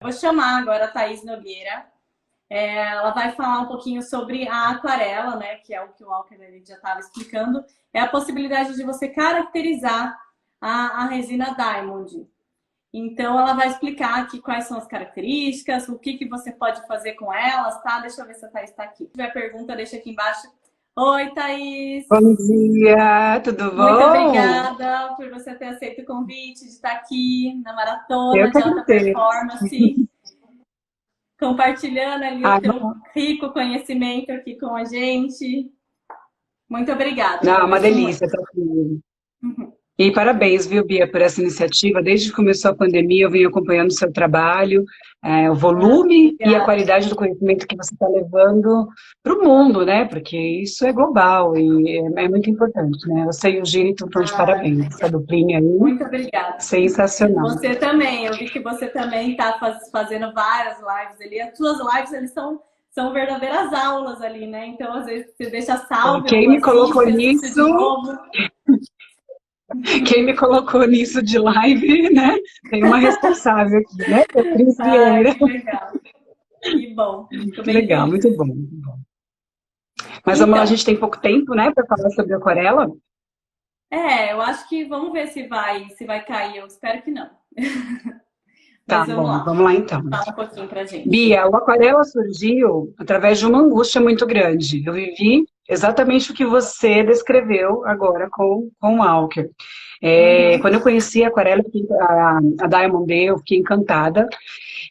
Vou chamar agora a Thaís Nogueira. Ela vai falar um pouquinho sobre a aquarela, né? Que é o que o Walker já estava explicando. É a possibilidade de você caracterizar a resina Diamond. Então, ela vai explicar aqui quais são as características, o que você pode fazer com elas, tá? Deixa eu ver se a Thaís está aqui. Se tiver pergunta, deixa aqui embaixo. Oi, Thaís! Bom dia, tudo Muito bom? obrigada por você ter aceito o convite de estar aqui na Eu Maratona que de Alta agradeço. Performance, compartilhando ali o Ai, teu rico conhecimento aqui com a gente. Muito obrigada, não, uma agradeço delícia muito. estar aqui. E parabéns, viu, Bia, por essa iniciativa. Desde que começou a pandemia, eu venho acompanhando o seu trabalho, o volume e a Obrigada. qualidade do conhecimento que você está levando para o mundo, né? Porque isso é global e é muito importante, né? Você e o Gini estão de Ah, parabéns. Essa duplinha aí, muito obrigada. sensacional. Você também, eu vi que você também está fazendo várias lives ali. As suas lives, eles são verdadeiras aulas ali, né? Então, às vezes, você deixa salvo, Quem eu me colocou assisto de nisso novo. Quem me colocou nisso de live, né? Tem uma responsável aqui, né? Que é a Cris Ai, Vieira. que legal. Que bom. Fico Que bem legal, feliz. muito bom, muito bom. Mas vamos lá, a Então, gente tem pouco tempo, né, para falar sobre aquarela. eu acho que vamos ver se vai cair. Eu espero que não. Tá Mas vamos bom, lá. vamos lá então. Fala um pouquinho pra gente. Bia, o aquarela surgiu através de uma angústia muito grande. Eu vivi exatamente o que você descreveu agora com o Walker. Uhum. Quando eu conheci a aquarela, a Diamond Day, eu fiquei encantada.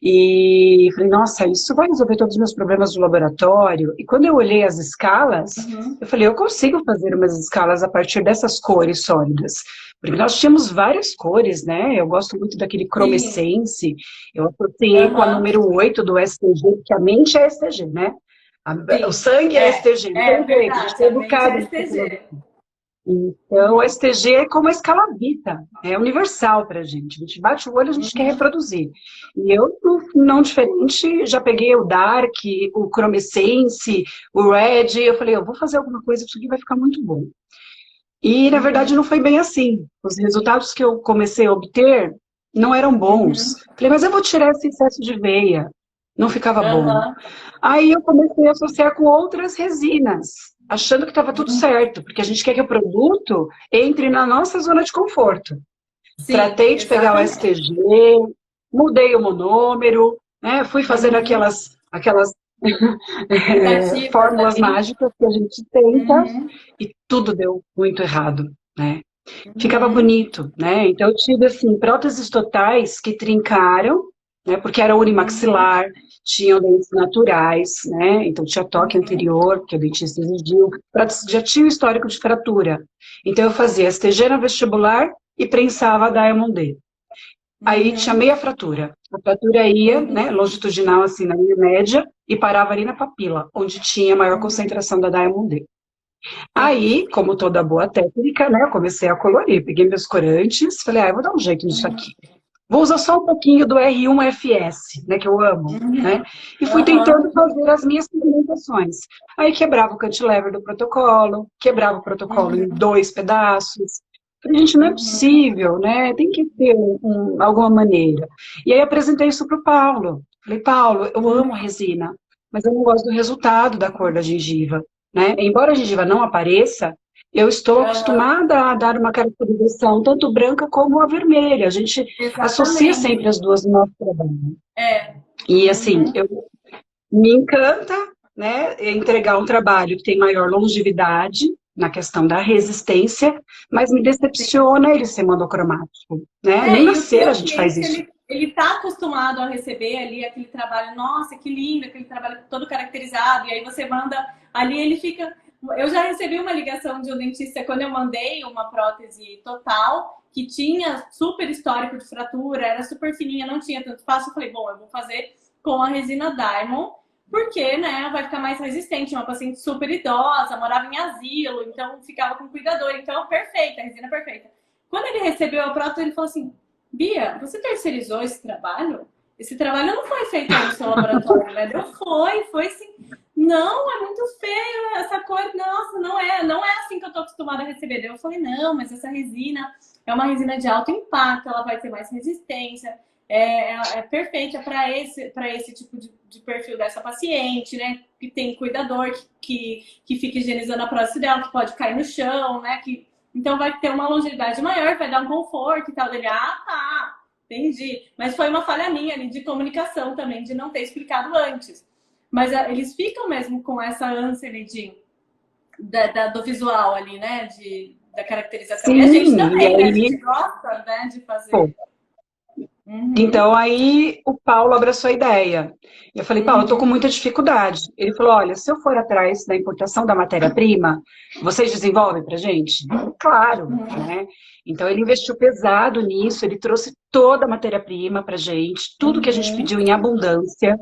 E falei, nossa, isso vai resolver todos os meus problemas do laboratório. E quando eu olhei as escalas, Uhum. eu falei, eu consigo fazer umas escalas a partir dessas cores sólidas. Porque nós tínhamos várias cores, né? Eu gosto muito daquele Sim. chromescence. Eu associei com a Uhum. número 8 do STG, porque a mente é STG, né? O Sim. sangue é É, STG. Não tem jeito, a gente verdade. foi A mente educado é nessa filosofia. STG. Então, o STG é como a escala Vita, é universal para a gente. A gente bate o olho, a gente quer Uhum. reproduzir. E eu, não diferente, já peguei o Dark, o Chromescence, o Red, eu falei, eu vou fazer alguma coisa, isso aqui vai ficar muito bom. E, na verdade, Uhum. não foi bem assim. Os resultados que eu comecei a obter não eram bons. Uhum. Falei, mas eu vou tirar esse excesso de veia. Não ficava bom. Uhum. Aí eu comecei a associar com outras resinas, achando que estava tudo certo, porque a gente quer que o produto entre na nossa zona de conforto. Sim, Tratei de pegar o exatamente. STG, mudei o monômero, né, fui fazendo Uhum. aquelas Tentativas fórmulas ali. mágicas que a gente tenta Uhum. e tudo deu muito errado, né? Ficava Uhum. bonito, né? Então eu tive assim próteses totais que trincaram, né? Porque era Uhum. unimaxilar, tinham dentes naturais, né? Então tinha toque Uhum. anterior, que o dentista exigiu, prótese que já tinha o histórico de fratura. Então eu fazia STG na vestibular e prensava a Diamond D. Aí tinha Uhum. meia fratura. A fratura ia, né, Uhum. longitudinal assim na linha média e parava ali na papila, onde tinha maior Uhum. concentração da Diamond D. Sim. Aí, como toda boa técnica, né, eu comecei a colorir. Peguei meus corantes, falei, eu vou dar um jeito nisso aqui. Vou usar só um pouquinho do R1FS, né, que eu amo, né? Uhum. E fui tentando Aham. fazer as minhas pigmentações. Aí quebrava o cantilever do protocolo, quebrava o protocolo em Uhum. dois pedaços. Falei, gente, não é Uhum. possível, né? Tem que ter alguma maneira. E aí apresentei isso para o Paulo. Falei, Paulo, eu amo Uhum. resina, mas eu não gosto do resultado da cor da gengiva, né? Embora a gengiva não apareça, eu estou Aham. acostumada a dar uma caracterização tanto branca como a vermelha. A gente associa Exatamente. sempre as duas no nosso trabalho. É. E assim, Uhum. me encanta, né, entregar um trabalho que tem maior longevidade na questão da resistência, mas me decepciona ele ser monocromático, né? Nem E na o cera a seu gente faz cliente, isso. ele tá acostumado a receber ali aquele trabalho, nossa, que lindo, aquele trabalho todo caracterizado, e aí você manda ali, ele fica. Eu já recebi uma ligação de um dentista quando eu mandei uma prótese total, que tinha super histórico de fratura, era super fininha, não tinha tanto espaço. Eu falei, bom, eu vou fazer com a resina Diamond, porque, né, vai ficar mais resistente. Uma paciente super idosa, morava em asilo, então ficava com cuidador. Então, perfeita, a resina perfeita. Quando ele recebeu a prótese, ele falou assim: Bia, você terceirizou esse trabalho? Esse trabalho não foi feito aí no seu laboratório, né? Eu foi sim. Não, é muito feio essa cor. Nossa, não é assim que eu tô acostumada a receber. Eu falei, não, mas essa resina é uma resina de alto impacto, ela vai ter mais resistência. é perfeita para esse tipo de perfil dessa paciente, né? Que tem cuidador, que fica higienizando a prótese dela, que pode cair no chão, né? Então vai ter uma longevidade maior, vai dar um conforto e tal. Dele, tá, entendi. Mas foi uma falha minha ali de comunicação também, de não ter explicado antes. Mas eles ficam mesmo com essa ânsia ali do visual ali, né? Da caracterização. E a gente Sim, e também, né? A gente aí, gosta, né, de pô, fazer. Uhum, então aí o Paulo abraçou a ideia. E eu falei, Paulo, eu tô com uhum, muita dificuldade. Ele falou, olha, se eu for atrás da importação da matéria-prima, vocês desenvolvem pra gente? Claro, uhum, né? Então ele investiu pesado nisso, ele trouxe toda a matéria-prima pra gente, tudo que a gente uhum. pediu em abundância,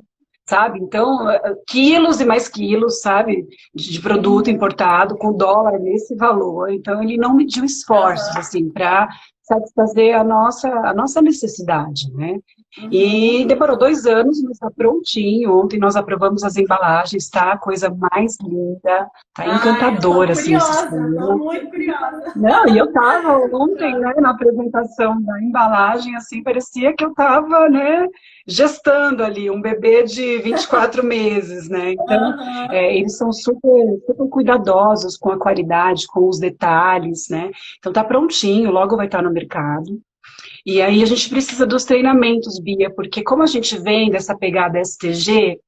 sabe? Então, quilos e mais quilos, sabe? De produto Uhum. importado com dólar nesse valor. Então ele não mediu esforços, Aham. assim, para satisfazer a nossa necessidade, né? Uhum. E demorou 2 anos, mas está prontinho. Ontem nós aprovamos as embalagens, tá? A coisa mais linda, tá Ai, eu tô encantadora, assim, o curiosa, tô sistema. muito curiosa. Não, e eu estava ontem, Tá. né, na apresentação da embalagem, assim, parecia que eu estava, né, gestando ali um bebê de 24 meses, né? Então, Aham. eles são super, super cuidadosos com a qualidade, com os detalhes, né? Então, tá prontinho, logo vai estar no mercado. E aí a gente precisa dos treinamentos, Bia, porque como a gente vem dessa pegada STG,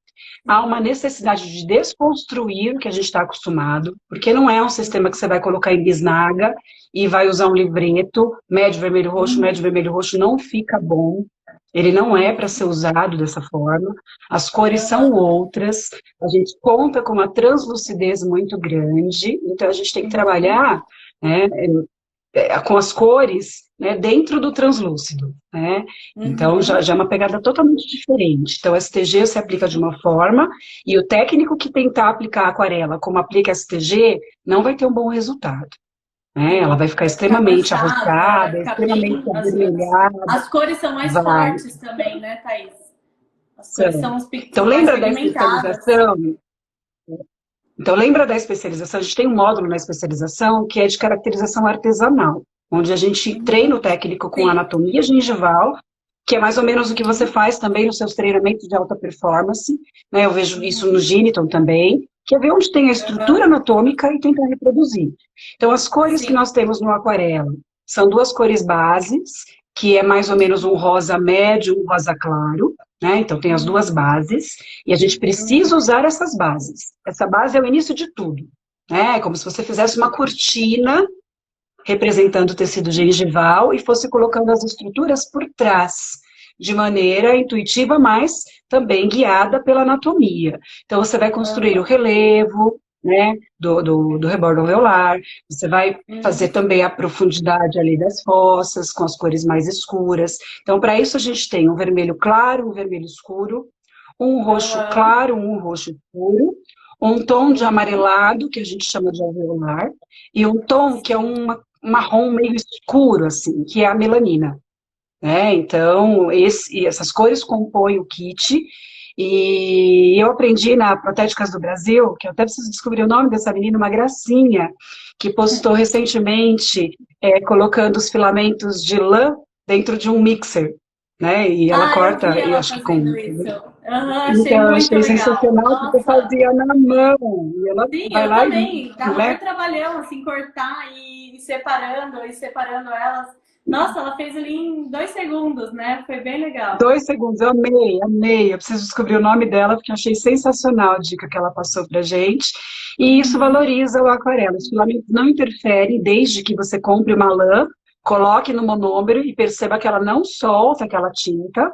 há uma Sim. necessidade de desconstruir o que a gente está acostumado, porque não é um sistema que você vai colocar em bisnaga e vai usar um livreto, médio, Uhum. vermelho, roxo, não fica bom. Ele não é para Uhum. ser usado dessa forma. As cores são Aham. outras. A gente conta com uma translucidez muito grande, então a gente tem que Uhum. trabalhar, né, com as cores, né, dentro do translúcido, né? Então já é Uhum. uma pegada totalmente diferente. Então STG se aplica de uma forma e o técnico que tentar aplicar aquarela como aplica STG não vai ter um bom resultado, né? Ela Sim. vai ficar Vai ficar extremamente manchada, vai arrostada, ficar extremamente bem. avermelhada, As cores são mais vai. fortes também, né, Thaís? As cores Então são mais lembra da pigmentadas. especialização? Então, lembra da especialização? A gente tem um módulo na especialização que é de caracterização artesanal, onde a gente treina o Uhum. técnico com Sim. anatomia gengival, que é mais ou menos o que você Uhum. faz também nos seus treinamentos de alta performance, né? Eu vejo isso no Uhum. Giniton também, que é ver onde tem a estrutura Aham. anatômica e tentar reproduzir. Então, as cores que Sim. nós temos no aquarela são duas cores bases, que é mais ou menos um rosa médio, um rosa claro, né? Então, tem as duas Uhum. bases, e a gente precisa Uhum. usar essas bases. Essa base é o início de tudo, né? É como se você fizesse uma cortina representando o tecido gengival e fosse colocando as estruturas por trás, de maneira intuitiva, mas também guiada pela anatomia. Então, você vai construir o Aham. relevo, né, do rebordo alveolar, você vai fazer Uhum. também a profundidade ali das fossas, com as cores mais escuras. Então, para isso, a gente tem um vermelho claro, um vermelho escuro, um roxo Aham. claro, um roxo escuro, um tom de Uhum. amarelado, que a gente chama de alveolar, e um tom que é um marrom meio escuro, assim, que é a melanina, né? Então, essas cores compõem o kit, e eu aprendi na Protéticas do Brasil, que eu até preciso descobrir o nome dessa menina, uma gracinha, que postou recentemente, colocando os filamentos de lã dentro de um mixer, né? E ela Ah, eu vi corta, eu ela acho que fazendo com... isso. Aham, achei Então, eu muito achei legal. sensacional, porque eu Nossa. fazia na mão, e ela Sim, vai eu lá também. Dá né? maior trabalhão, assim, cortar e separando elas. Nossa, ela fez ali em 2 segundos, né? Foi bem legal. 2 segundos, eu amei, amei. Eu preciso descobrir o nome dela, porque eu achei sensacional a dica que ela passou pra gente. E isso Uhum. valoriza o aquarela. Os filamentos não interferem desde que você compre uma lã, coloque no monômero e perceba que ela não solta aquela tinta,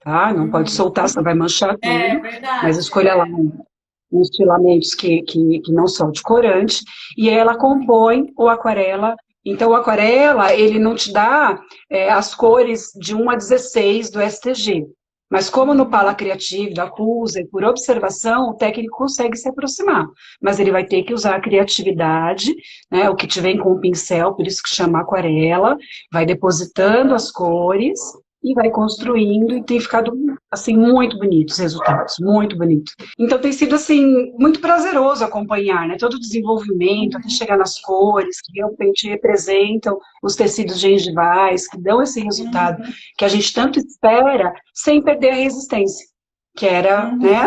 tá? Não pode Uhum. soltar, senão vai manchar É tudo. Mas verdade. escolha lá É. uns filamentos que não solte corante, e aí ela Uhum. compõe o aquarela. Então, o aquarela, ele não te dá as cores de 1 a 16 do STG, mas como no Pala Uhum. Criativo, da Cusa, e por observação, o técnico consegue se aproximar, mas ele vai ter que usar a criatividade, né, o que te vem com o pincel, por isso que chama aquarela, vai depositando Aham. as cores, e vai construindo e tem ficado, assim, muito bonitos os resultados, muito bonito. Então tem sido, assim, muito prazeroso acompanhar, né, todo o desenvolvimento, até chegar nas cores, que realmente representam os tecidos gengivais, que dão esse resultado Uhum. que a gente tanto espera, sem perder a resistência, que era, Uhum. né,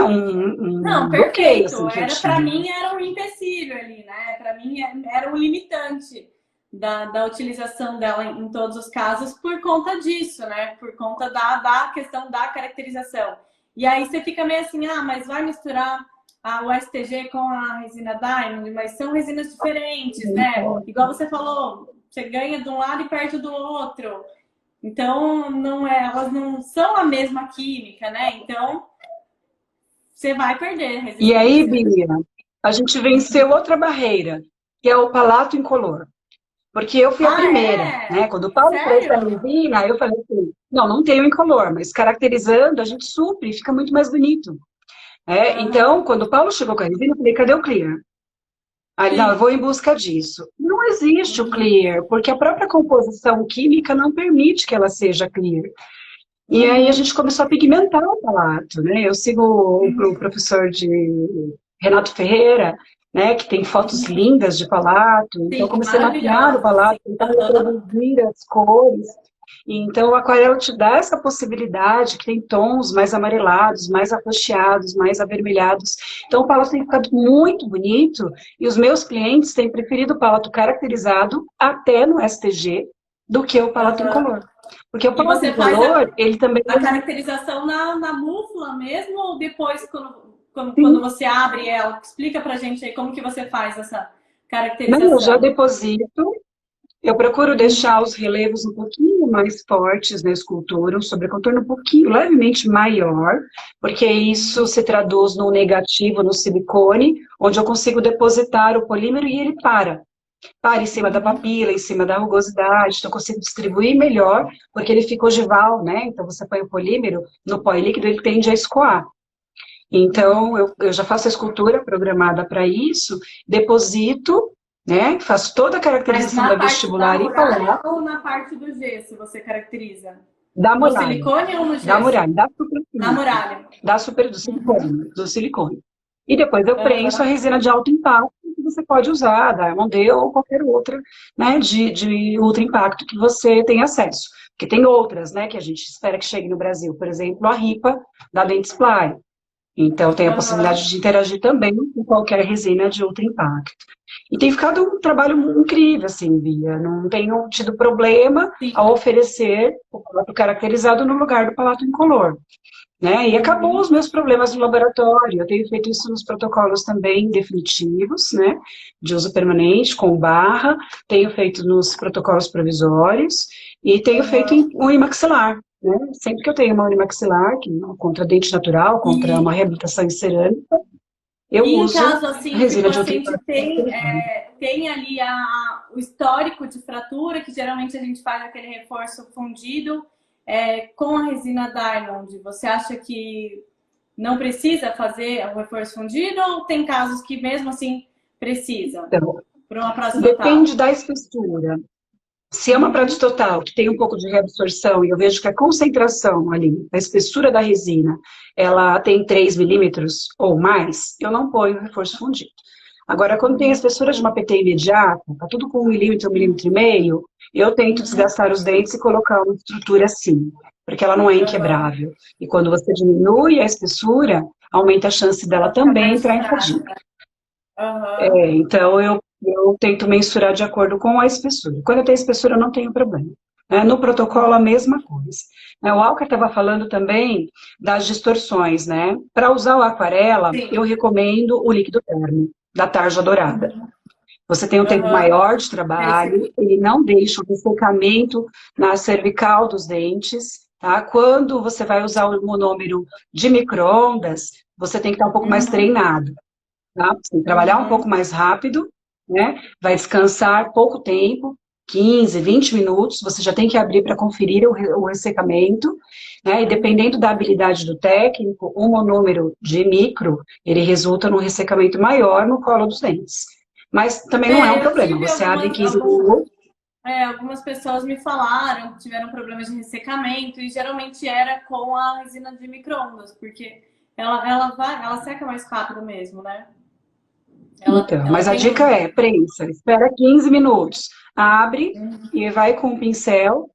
Não, um bloqueio, perfeito. assim, que eu Era para tinha. mim era um empecilho ali, né? Para mim era um limitante da utilização dela em todos os casos por conta disso, né? Por conta da questão da caracterização. E aí você fica meio assim, ah, mas vai misturar o STG com a resina Diamond, mas são resinas diferentes, né? Igual você falou, você ganha de um lado e perde do outro. Então, não é, elas não são a mesma química, né? Então, você vai perder a E aí, resistência. Bia, a gente venceu outra barreira, que é o palato incolor. Porque eu fui a Ah, primeira, né? é? Quando o Paulo trouxe a Sério? resina, eu falei assim, não, não tenho incolor, mas caracterizando a gente supre e fica muito mais bonito. Então, Aham. quando o Paulo chegou com a resina, eu falei, cadê o clear? Aí, não, eu Sim. vou em busca disso. Não existe o Uhum. clear, porque a própria composição química não permite que ela seja clear. E aí a Uhum. gente começou a pigmentar o palato, né? Eu sigo o Uhum. professor de Renato Ferreira, né, que tem fotos Uhum. lindas de palato, então eu Sim, comecei a mapear o maravilhosas. palato, Sim. tentar Aham. reproduzir as cores. E então, o aquarela te dá essa possibilidade, que tem tons mais amarelados, mais arroxeados, mais avermelhados. Então, o palato tem ficado muito bonito, e os meus clientes têm preferido o palato caracterizado, até no STG, do que o palato Aham. incolor. Porque o E palato você faz incolor, ele também a caracterização na múfula mesmo ou depois quando tem. você abre ela? Explica pra gente aí como que você faz essa Não, eu já caracterização. deposito. Eu procuro Uhum. deixar os relevos um pouquinho mais fortes na escultura, um sobrecontorno um pouquinho, levemente maior, porque isso se traduz no negativo, no silicone, onde eu consigo depositar o polímero e ele para. Para em cima da Uhum. papila, em cima da rugosidade, então eu consigo distribuir melhor, porque ele fica ogival, né? Então você põe o polímero no pó líquido, ele tende a escoar. Então, eu já faço a escultura programada para isso, deposito, né? Faço toda a Mas caracterização na da parte da vestibular e muralha palato, ou na parte do gesso você caracteriza? da No muralha, silicone ou no da gesso? muralha, da Na superfície, muralha. da super, Uhum. do silicone. E depois eu prenso a Aham. resina de alto impacto, que você pode usar, da Mondeo ou qualquer outra, né, de ultra impacto que você tem acesso. Porque tem outras, né, que a gente espera que chegue no Brasil. Por exemplo, a RIPA, da Dentsply. Então, tem a Aham. possibilidade de interagir também com qualquer resina de ultra impacto. E tem ficado um trabalho incrível, assim, Bia. Não tenho tido problema ao Sim. oferecer o palato caracterizado no lugar do palato incolor, né? E acabou os Uhum. meus problemas no laboratório. Eu tenho feito isso nos protocolos também definitivos, né? De uso permanente, com barra. Tenho feito nos protocolos provisórios. E tenho feito em Aham. unimaxilar, né? Sempre que eu tenho uma unimaxilar, que contra dente natural, contra uma E, reabilitação em cerâmica, eu e em uso caso assim que o resina de ultra paciente impacto. tem ali o histórico de fratura, que geralmente a gente faz aquele reforço fundido com a resina Diamond, você acha que não precisa fazer o reforço fundido ou tem casos que mesmo assim precisa Então, para uma prótese depende total? da espessura. Se é uma prática Uhum. total, que tem um pouco de reabsorção, e eu vejo que a concentração ali, a espessura da resina, ela tem 3 milímetros ou mais, eu não ponho reforço fundido. Agora, quando tem a Uhum. espessura de uma PT imediata, tá tudo com 1 milímetro e meio, eu tento Uhum. desgastar os dentes e colocar uma estrutura assim, porque ela não é Aham. inquebrável. E quando você diminui a espessura, aumenta a chance dela Ela fica também mais entrar em fadiga. fraca. Aham. Então, eu tento mensurar de acordo com a espessura. Quando eu tenho espessura, eu não tenho problema. No protocolo, a mesma coisa. O Alcar estava falando também das distorções, né? Para usar o aquarela, eu Sim. recomendo o líquido termo, da tarja dourada. Uhum. Você tem um tempo Aham. maior de É isso trabalho, aqui. ele não deixa o ressecamento na cervical dos dentes, tá? Quando você vai usar o monômero de micro-ondas, você tem que estar um pouco mais Uhum. treinado, tá? Você tem que trabalhar um pouco Uhum. mais rápido, né? Vai descansar pouco tempo, 15, 20 minutos, você já tem que abrir para conferir o ressecamento, né? E dependendo da habilidade do técnico, o monômero de micro, ele resulta num ressecamento maior no colo dos dentes. Mas também não é um Eu problema, tive você abre em algumas, 15 minutos, algumas pessoas me falaram que tiveram problemas de ressecamento e geralmente era com a resina de micro-ondas, porque ela seca mais rápido mesmo, né? Então, Ela mas a tem dica um. é, prensa, espera 15 minutos, abre e vai com o pincel,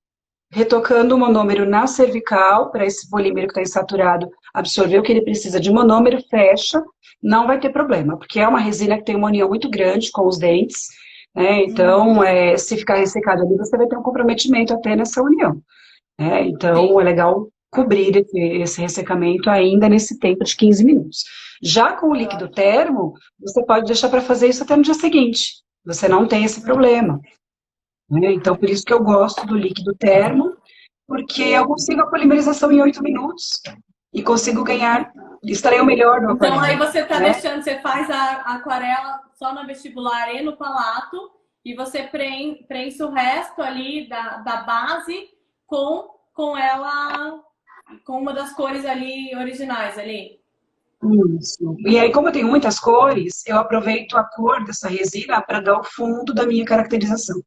retocando o monômero na cervical, para esse polímero que está insaturado absorver o que ele precisa de monômero, fecha, não vai ter problema, porque é uma resina que tem uma união muito grande com os dentes, né? Então, se ficar ressecado ali, você vai ter um comprometimento até nessa união. Então, Sim. é legal cobrir esse ressecamento ainda nesse tempo de 15 minutos. Já com o líquido termo, você pode deixar para fazer isso até no dia seguinte. Você não tem esse problema. Então, por isso que eu gosto do líquido termo, porque eu consigo a polimerização em 8 minutos e consigo ganhar, extrair o melhor do Então aí aquarela. você tá Né? deixando, você faz a aquarela só na vestibular e no palato, e você preenche o resto ali da base com ela, com uma das cores ali originais ali. Isso. E aí, como eu tenho muitas cores, eu aproveito a cor dessa resina para dar o fundo da minha caracterização.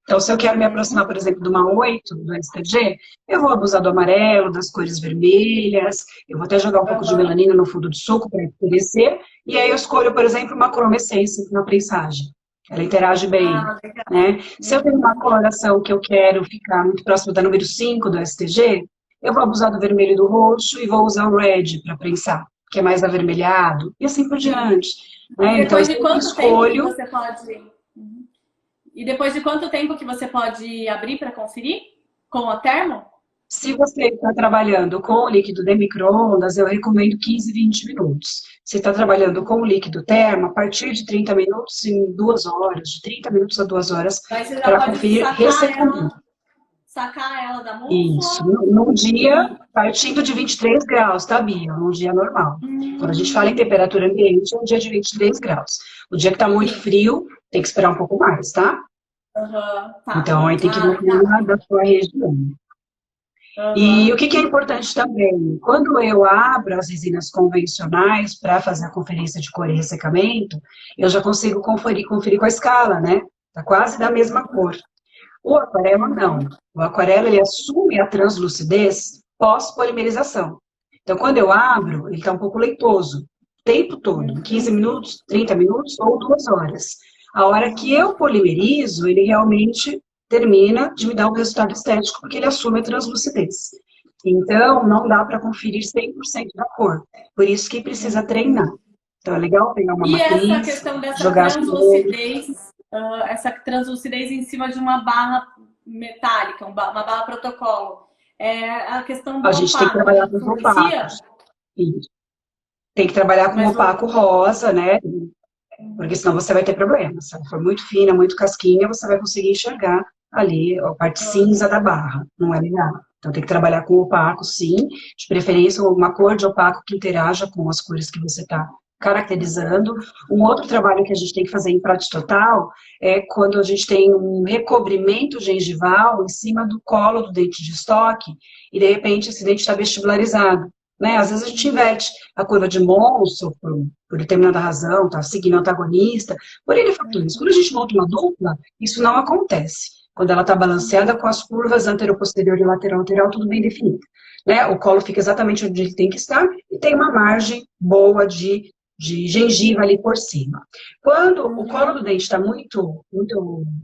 Então, se eu quero me aproximar, por exemplo, de uma 8 do STG, eu vou abusar do amarelo, das cores vermelhas, eu vou até jogar um pouco de Uhum. melanina no fundo do suco para escurecer, e aí eu escolho, por exemplo, uma cromescência na prensagem. Ela interage bem, Ah, legal. né? Se eu tenho uma coloração que eu quero ficar muito próximo da número 5 do STG, eu vou abusar do vermelho e do roxo e vou usar o red para prensar, que é mais avermelhado, e assim por Sim. diante. E Né? Então, eu depois de sempre quanto tempo que escolho. você pode. E depois de quanto tempo que você pode abrir para conferir com o termo? Se você está trabalhando com o líquido de micro-ondas, eu recomendo 15, 20 minutos. Se está trabalhando com o líquido termo, a partir de 30 minutos, em 2 horas, de 30 minutos a 2 horas, Daí você já para pode conferir ressecamento. sacar ela da Isso. mufla Num dia, e. partindo de 23 graus, tá, Bia? Num dia normal. Quando a gente fala em temperatura ambiente, é um dia de 23 graus. O dia que está muito Sim. frio, tem que esperar um pouco mais, tá? Uhum, tá. Então, aí tem que ver Ah, o legal. clima da sua região. E o Uhum. que é importante também, quando eu abro as resinas convencionais para fazer a conferência de cor e ressecamento, eu já consigo conferir com a escala, né? Tá quase da mesma cor. O aquarela não. O aquarela ele assume a translucidez pós-polimerização. Então, quando eu abro, ele está um pouco leitoso, o tempo todo, 15 minutos, 30 minutos ou 2 horas. A hora que eu polimerizo, ele realmente termina de me dar um resultado estético, porque ele assume a translucidez. Então, não dá para conferir 100% da cor. Por isso que precisa treinar. Então, é legal pegar uma E essa matriz, questão dessa jogar as cores. essa translucidez em cima de uma barra metálica, uma barra protocolo, a questão A do gente tem que opaco trabalhar com os influencia? opacos. Isso. Tem que trabalhar com Mas opaco rosa, né? Porque senão você vai ter problema. Se ela for muito fina, muito casquinha, você vai conseguir enxergar ali a parte cinza da barra. Não é legal. Então tem que trabalhar com opaco, sim. De preferência, uma cor de opaco que interaja com as cores que você está caracterizando. Um outro trabalho que a gente tem que fazer em prática total é quando a gente tem um recobrimento gengival em cima do colo do dente de estoque e, de repente, esse dente está vestibularizado. Né? Às vezes a gente inverte a curva de Monson por determinada razão, tá seguindo antagonista, por N fatores. Quando a gente monta uma dupla, isso não acontece. Quando ela está balanceada com as curvas anterior-posterior e lateral-lateral, tudo bem definido. Né? O colo fica exatamente onde ele tem que estar e tem uma margem boa de gengiva ali por cima. Quando o colo do dente está muito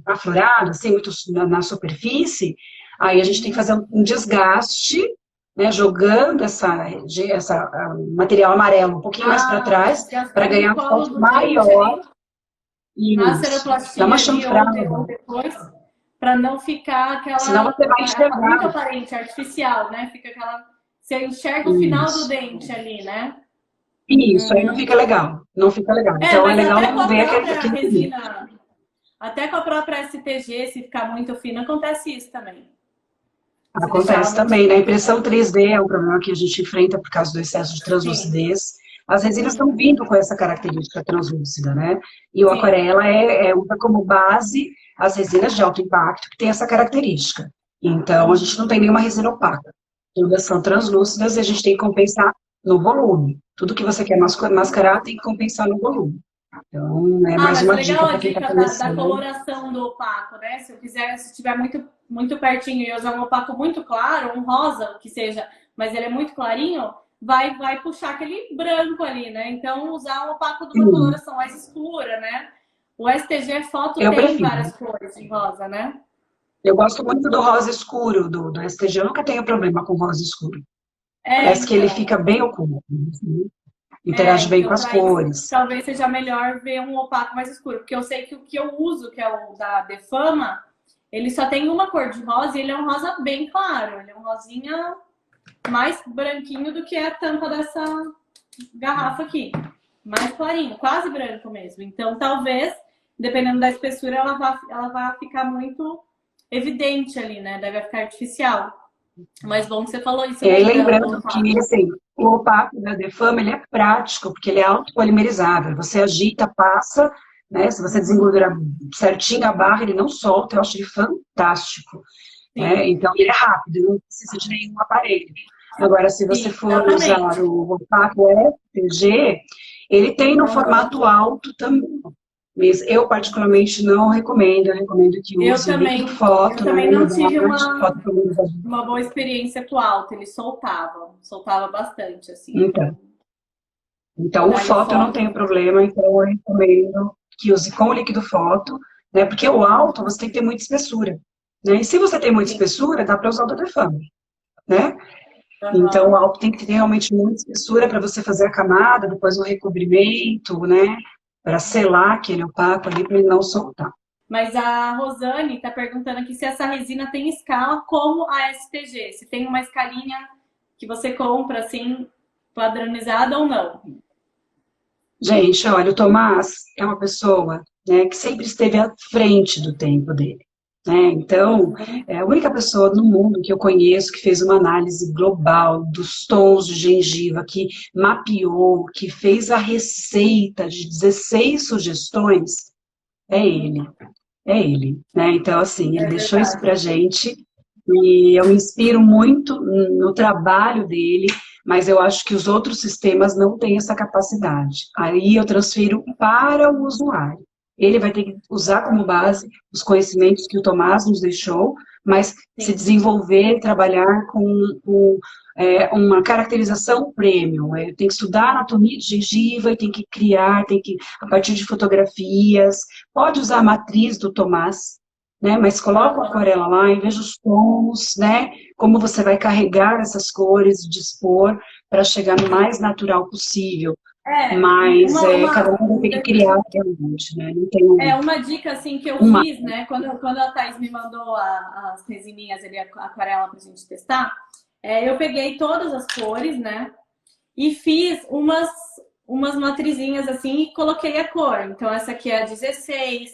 aflorado, assim, muito na superfície, aí a gente tem que fazer um desgaste, né, jogando essa material amarelo um pouquinho mais para trás, para Desgastando ganhar o um colo foco do dente maior. ali na Isso. Dá uma ceroplastia ali chanfrada. ou depois, para não ficar Senão você vai muito enxergar. aparente, artificial, né? Fica aquela. Você enxerga o final do Isso. dente ali, né? Isso, aí não fica legal. Não fica legal. Então é Mas legal até com não a ver própria aquele fio. resina, até com a própria STG, se ficar muito fino, acontece isso também. Se deixar ela Acontece muito também, né? A fina. impressão 3D é um problema que a gente enfrenta por causa do excesso de Sim, translucidez. As resinas estão vindo com essa característica translúcida, né? E o sim. aquarela usa como base as resinas de alto impacto que tem essa característica. Então, a gente não tem nenhuma resina opaca. Todas são Uhum. translúcidas e a gente tem que compensar no volume. Tudo que você quer mascarar tem que compensar no volume. Então, é Ah, mais mas uma legal dica a para quem está dica da começando. coloração do opaco, né? Se eu quiser, se estiver muito pertinho e eu usar um opaco muito claro, um rosa, que seja, mas ele é muito clarinho, vai puxar aquele branco ali, né? Então, usar um opaco de uma Sim, coloração mais escura, né? O STG Foto eu tem prefiro. várias cores de rosa, né? Eu gosto muito do rosa escuro do STG, eu nunca tenho problema com rosa escuro. É, Parece que ele então. fica bem oculto, assim, interage bem com Então, as para isso, cores. talvez seja melhor ver um opaco mais escuro, porque eu sei que o que eu uso, que é o da Defama, ele só tem uma cor de rosa e ele é um rosa bem claro. Ele é um rosinha mais branquinho do que a tampa dessa garrafa aqui. Mais clarinho, quase branco mesmo. Então, talvez, dependendo da espessura, ela vá ficar muito evidente ali, né? Deve ficar artificial. Mas bom que você falou isso E daí do lembrando que, opaco. assim, o opaco da Defama, ele é prático, porque ele é autopolimerizável. Você agita, passa, né? Se você Uhum. desenvolver certinho a barra, ele não solta. Eu acho ele fantástico, né? Sim, Então, ele é rápido, não precisa de nenhum aparelho. Agora, se você sim, for usar exatamente. o opaco FPG, ele tem no Uhum. formato alto também. Mas eu, particularmente, não recomendo. Eu recomendo que use o líquido Eu foto na também não tive unidade, fotopolimerizador. uma boa experiência com o alto. Ele soltava bastante, assim. Então, então, o Daí o foto eu não foto. tenho problema, então eu recomendo que use com o líquido foto, né? Porque o alto você tem que ter muita espessura, né? E se você tem muita Sim. espessura, dá para usar o da Defame, né? Então, o Uhum. alto tem que ter realmente muita espessura para você fazer a camada, depois o recobrimento, né? Para selar aquele opaco ali, para ele não soltar. Mas a Rosane está perguntando aqui se essa resina tem escala como a SPG. Se tem uma escalinha que você compra, assim, padronizada ou não. Gente, olha, o Tomás é uma pessoa, né, que sempre esteve à frente do tempo dele, né? Então, Uhum. é a única pessoa no mundo que eu conheço que fez uma análise global dos tons de gengiva, que mapeou, que fez a receita de 16 sugestões, é ele, é ele, né? Então, assim, ele É deixou isso pra verdade. gente e eu me inspiro muito no trabalho dele, mas eu acho que os outros sistemas não têm essa capacidade. Aí eu transfiro para o usuário. Ele vai ter que usar como base os conhecimentos que o Tomás nos deixou, mas se Sim. desenvolver, trabalhar com uma caracterização premium. Tem que estudar anatomia de gengiva e tem que criar, tem que, a partir de fotografias, pode usar a matriz do Tomás, né? Mas coloca a Uhum. aquarela lá e veja os tons, né? Como você vai carregar essas cores, dispor para chegar no mais natural possível. É, Mas cada uma, um vai ter que criar realmente, né? Não tem uma dica assim que eu uma. fiz, né? Quando a Thaís me mandou as resininhas ali, a aquarela pra gente testar, eu peguei todas as cores, né? E fiz umas matrizinhas assim e coloquei a cor. Então, essa aqui é a 16,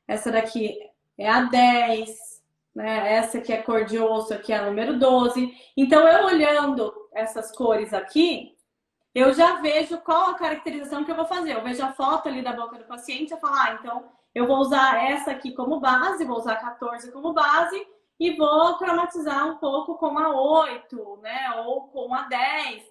essa daqui é a 10, né? Essa aqui é a cor de osso, aqui é a número 12. Então, eu olhando essas cores aqui, eu já vejo qual a caracterização que eu vou fazer. Eu vejo a foto ali da boca do paciente, eu falo, então eu vou usar essa aqui como base, vou usar a 14 como base e vou cromatizar um pouco com a 8, né? Ou com a 10.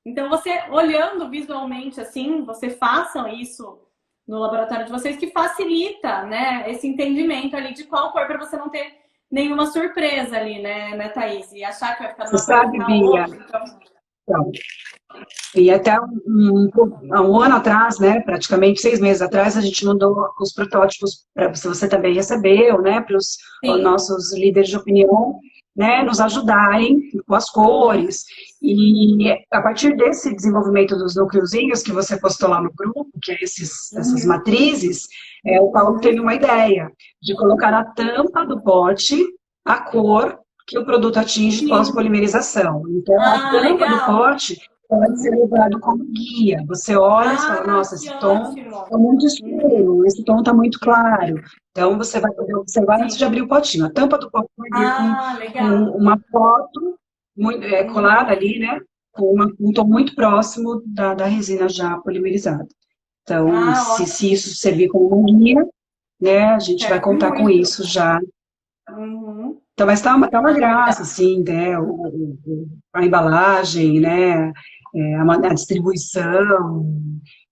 Então, você olhando visualmente assim, você façam isso no laboratório de vocês, que facilita, né, esse entendimento ali de qual cor, para você não ter nenhuma surpresa ali, né, Thaís? E achar que vai ficar Você numa cor e sabe, ficar Bia? outra. Então, Então, e até há um ano atrás, né, praticamente 6 meses atrás, a gente mandou os protótipos para se você também recebeu, né, para os sim. nossos líderes de opinião, né, nos ajudarem com as Uhum. cores. E a partir desse desenvolvimento dos núcleozinhos que você postou lá no grupo, que é essas Uhum. matrizes, o Paulo teve Uhum. uma ideia de colocar na tampa do pote a cor que o produto atinge Sim. pós-polimerização. Então, a Ah, tampa do legal. pote pode ser usado como guia. Você olha e fala, Ah, nossa, que esse tom ótimo. está muito Uhum. escuro, esse tom está muito claro. Então, você vai poder observar antes de Sim. abrir o potinho. A tampa do pote vai vir Ah, com legal. uma foto muito, colada Uhum. ali, né? Com um tom muito próximo da resina já polimerizada. Então, Ah, se ótimo. isso servir como uma guia, né, a gente vai Serve contar com muito. isso já. Uhum. Então, mas tá uma Ah, graça, legal. assim, né? A embalagem, né? a distribuição.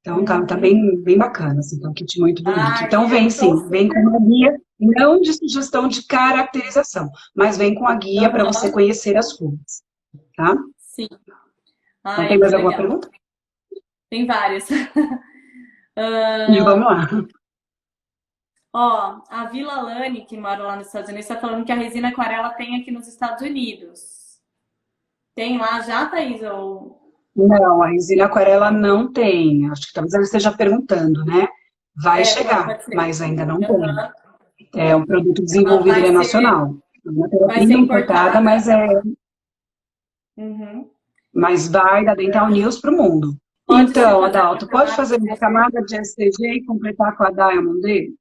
Então, tá bem bacana, assim, tá um kit muito bonito. Então, Ai, vem eu tô sim, vem com uma guia, não de sugestão de caracterização, mas vem com a guia para você Aham, conhecer as cores, tá? sim. Então, Ai, tem que mais alguma legal. pergunta? Tem várias. E vamos Ah, lá. ó, a Vila Lani, que mora lá nos Estados Unidos, está falando que a resina aquarela tem aqui nos Estados Unidos. Tem lá já, Thaís? Ou... Não, a resina aquarela não tem. Acho que talvez ela esteja perguntando, né? Vai É, chegar, pode ser. mas ainda não tem. Aham. É um produto Ah, desenvolvido, ele é nacional. É uma vai ser matéria-prima importada, importada. Uhum. mas vai da Dental News para o mundo. Pode se Então, fazer Adalto, uma pode camada fazer de uma CC? camada de STG e completar com a Diamond D?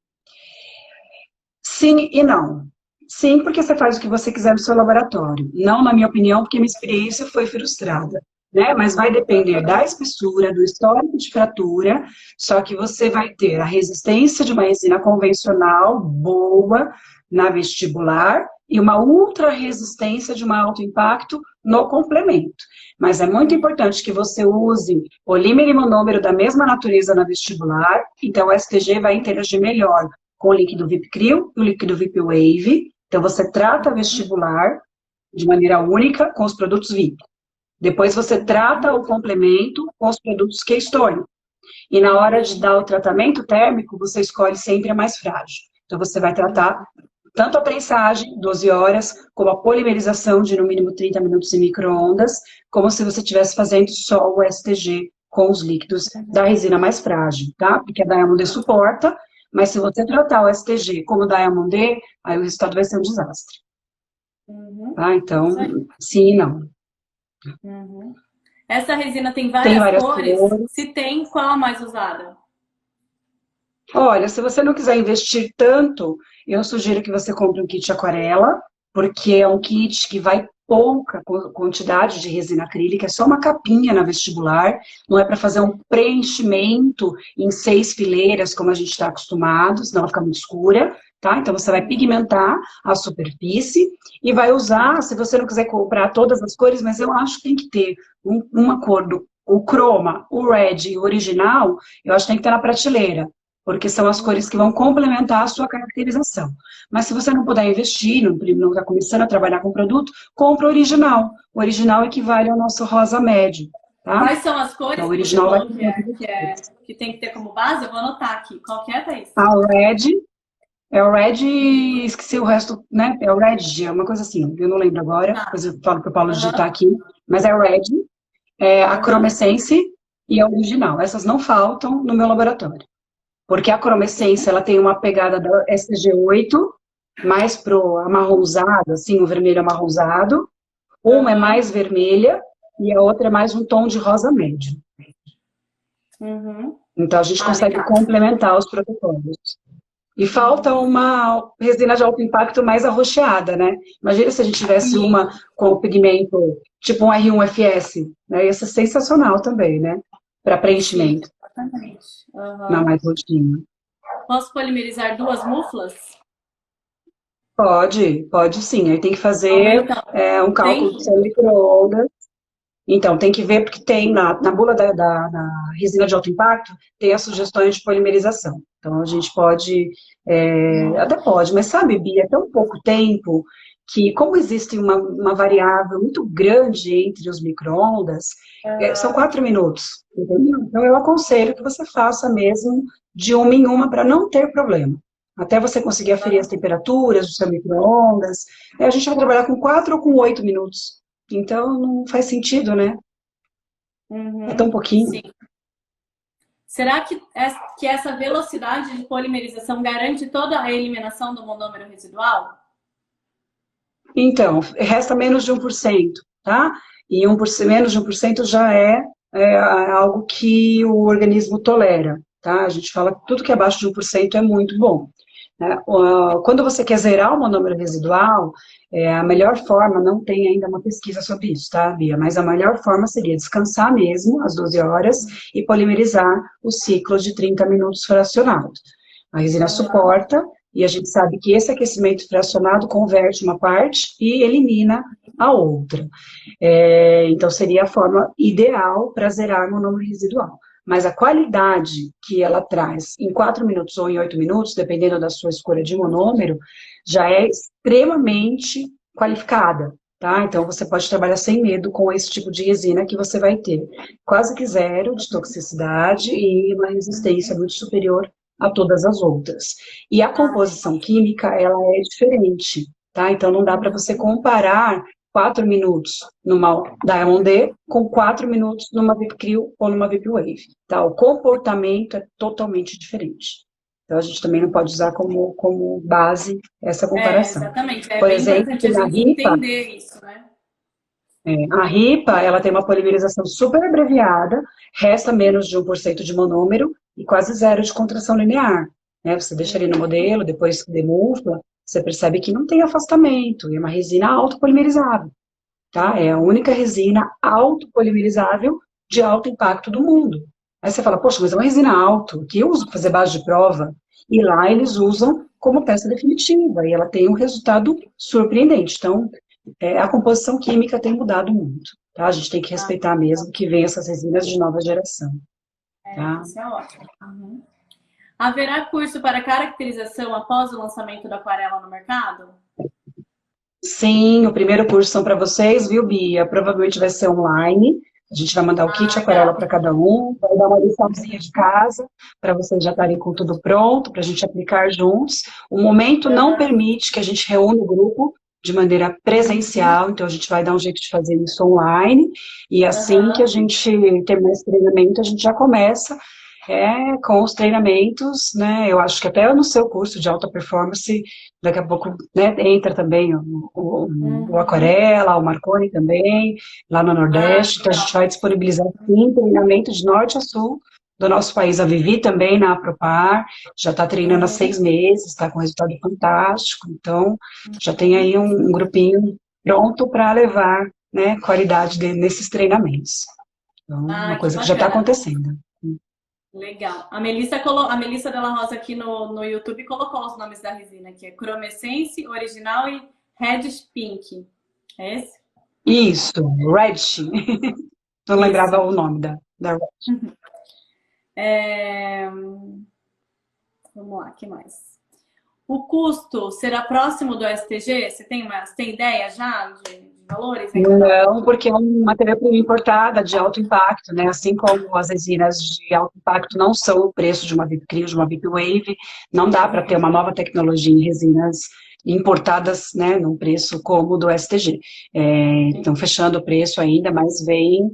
Sim e não. Sim, porque você faz o que você quiser no seu laboratório. Não, na minha opinião, porque minha experiência foi frustrada. Né? Mas vai depender da espessura, do histórico de fratura, só que você vai ter a resistência de uma resina convencional boa na vestibular e uma ultra resistência de um alto impacto no complemento. Mas é muito importante que você use polímero e monômero da mesma natureza na vestibular, então o STG vai interagir melhor com o líquido VIP Crio e o líquido VIP Wave. Então, você trata vestibular de maneira única com os produtos VIP. Depois, você trata o complemento com os produtos Keystone. E na hora de dar o tratamento térmico, você escolhe sempre a mais frágil. Então, você vai tratar tanto a prensagem, 12 horas, como a polimerização de no mínimo 30 minutos em micro-ondas, como se você estivesse fazendo só o STG com os líquidos da resina mais frágil, tá? Porque a Diamond D suporta, mas se você tratar o STG como Diamond D, aí o resultado vai ser um desastre, Uhum. tá? Então, Isso aí. sim e não. Uhum. Essa resina tem Tem várias várias cores? cores. Se tem, qual a mais usada? Olha, se você não quiser investir tanto, eu sugiro que você compre um kit aquarela, porque é um kit que vai pouca quantidade de resina acrílica, é só uma capinha na vestibular, não é para fazer um preenchimento em 6 fileiras, como a gente está acostumado, senão vai ficar muito escura, tá? Então você vai pigmentar a superfície e vai usar, se você não quiser comprar todas as cores, mas eu acho que tem que ter uma cor o croma, o red e o original, eu acho que tem que estar na prateleira, porque são as cores que vão complementar a sua caracterização. Mas se você não puder investir, não está começando a trabalhar com produto, compra o original. O original equivale ao nosso rosa médio, tá? Quais são as Então, cores o que você original vai falou ter todas as cores. que tem que ter como base? Eu vou anotar aqui. Qual que é, Thaís? A red, é o red, esqueci o resto, né? É o red, é uma coisa assim, eu não lembro agora, Tá. depois eu falo para o Paulo digitar Aham. aqui, mas é o red, é a Aham. Chromescence e a original. Essas não faltam no meu laboratório. Porque a Chromescence, ela tem uma pegada da SG8, mais pro amarronzado, assim, o vermelho amarronzado. Uma é Aham. mais vermelha e a outra é mais um tom de rosa médio. Uhum. Então, a gente Ah, consegue legal. complementar os protocolos. E falta uma resina de alto impacto mais arroxeada, né? Imagina se a gente tivesse Sim, uma com o pigmento tipo um R1FS, né? Ia ser sensacional também, né? Para sim, preenchimento, exatamente. não Aham. mais rotina. Posso polimerizar duas muflas? Pode sim. Aí tem que Calma aí, fazer então. um cálculo do Tem? seu micro-ondas. Então, tem que ver, porque tem na bula da resina de alto impacto, tem as sugestões de polimerização. Então, a gente pode, até pode, mas sabe, Bia, é tão pouco tempo que, como existe uma variável muito grande entre os micro-ondas, são Aham. 4 minutos, entendeu? Então, eu aconselho que você faça mesmo de uma em uma para não ter problema. Até você conseguir aferir as temperaturas do seu micro-ondas, a gente vai trabalhar com 4 ou com 8 minutos. Então, não faz sentido, né? É tão Uhum. pouquinho. Sim. Será que essa velocidade de polimerização garante toda a eliminação do monômero residual? Então, resta menos de 1%, tá? E menos de 1% já é algo que o organismo tolera, tá? A gente fala que tudo que é abaixo de 1% é muito bom. Né? Quando você quer zerar o monômero residual, a melhor forma, não tem ainda uma pesquisa sobre isso, tá, Bia? Mas a melhor forma seria descansar mesmo, às 12 horas, e polimerizar o ciclo de 30 minutos fracionado. A resina Aham. suporta, E a gente sabe que esse aquecimento fracionado converte uma parte e elimina a outra. Então, seria a forma ideal para zerar monômero residual. Mas a qualidade que ela traz em 4 minutos ou em 8 minutos, dependendo da sua escolha de monômero, já é extremamente qualificada, tá? Então, você pode trabalhar sem medo com esse tipo de resina que você vai ter quase que zero de toxicidade e uma resistência muito superior a todas as outras. E a composição química, ela é diferente, tá? Então, não dá para você comparar 4 minutos numa Diamond D com 4 minutos numa VIP Cryo ou numa VIP Wave, tá? O comportamento é totalmente diferente. Então, a gente também não pode usar como base essa comparação. Exatamente. É Por bem exemplo, importante a na gente RIPA, entender isso, né? a RIPA, ela tem uma polimerização super abreviada, resta menos de 1% de monômero e quase zero de contração linear, né? Você deixa ali no modelo, depois que demufla, você percebe que não tem afastamento, é uma resina autopolimerizável, tá? É a única resina autopolimerizável de alto impacto do mundo. Aí você fala, poxa, mas é uma resina alto, que eu uso para fazer base de prova, e lá eles usam como peça definitiva, e ela tem um resultado surpreendente. Então, a composição química tem mudado muito, tá? A gente tem que respeitar mesmo que vem essas resinas de nova geração, tá? Isso é ótimo. Uhum. Haverá curso para caracterização após o lançamento da aquarela no mercado? Sim, o primeiro curso são para vocês, viu, Bia? Provavelmente vai ser online. A gente vai mandar o kit aquarela para cada um, vai dar uma liçãozinha de casa, para vocês já estarem com tudo pronto, para a gente aplicar juntos. O momento não permite que a gente reúna o grupo de maneira presencial, então a gente vai dar um jeito de fazer isso online, e assim que a gente terminar esse treinamento, a gente já começa com os treinamentos, né? Eu acho que até no seu curso de alta performance, daqui a pouco, né, entra também o Aquarela, o Marconi também, lá no Nordeste. Então a gente vai disponibilizar sim, treinamento de norte a sul do nosso país. A Vivi também na Apropar, já está treinando há 6 meses, está com resultado fantástico. Então já tem aí um grupinho pronto para levar, né, qualidade nesses treinamentos. Então, uma coisa que já está acontecendo. Legal. A Melissa Della Rosa aqui no YouTube colocou os nomes da resina, que é Chromescence, Original e Red Pink. É esse? Isso, Red. Não lembrava o nome da Red. Vamos lá, o que mais? O custo será próximo do STG? Você tem ideia já de valores? Não, porque é uma matéria-prima importada de alto impacto, né? Assim como as resinas de alto impacto não são o preço de uma VIP Cryo, de uma VIP Wave, não dá para ter uma nova tecnologia em resinas importadas, né, num preço como o do STG. Então, fechando o preço ainda, mas vem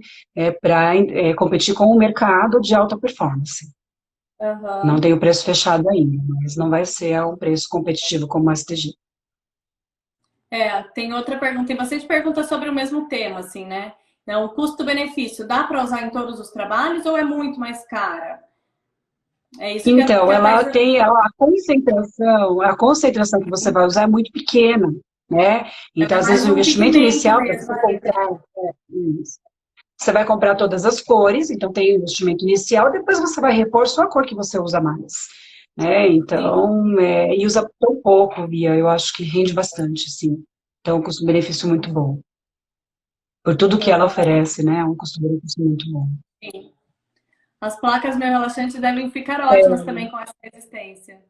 para competir com o mercado de alta performance. Não tem o preço fechado ainda, mas não vai ser um preço competitivo como o STG. Tem outra pergunta, tem bastante perguntas sobre o mesmo tema, assim, né? Então, o custo-benefício, dá para usar em todos os trabalhos ou é muito mais cara? Isso então, que ela tem a concentração que você vai usar é muito pequena, né? Então, às vezes, o investimento inicial para você comprar isso. Você vai comprar todas as cores, então tem o investimento inicial, depois você vai repor só a cor que você usa mais. Né? Então, e usa tão pouco, Bia, eu acho que rende bastante, sim. Então, custo-benefício muito bom. Por tudo que ela oferece, né? É um custo-benefício muito bom. Sim. As placas meio relaxantes devem ficar ótimas também com essa resistência.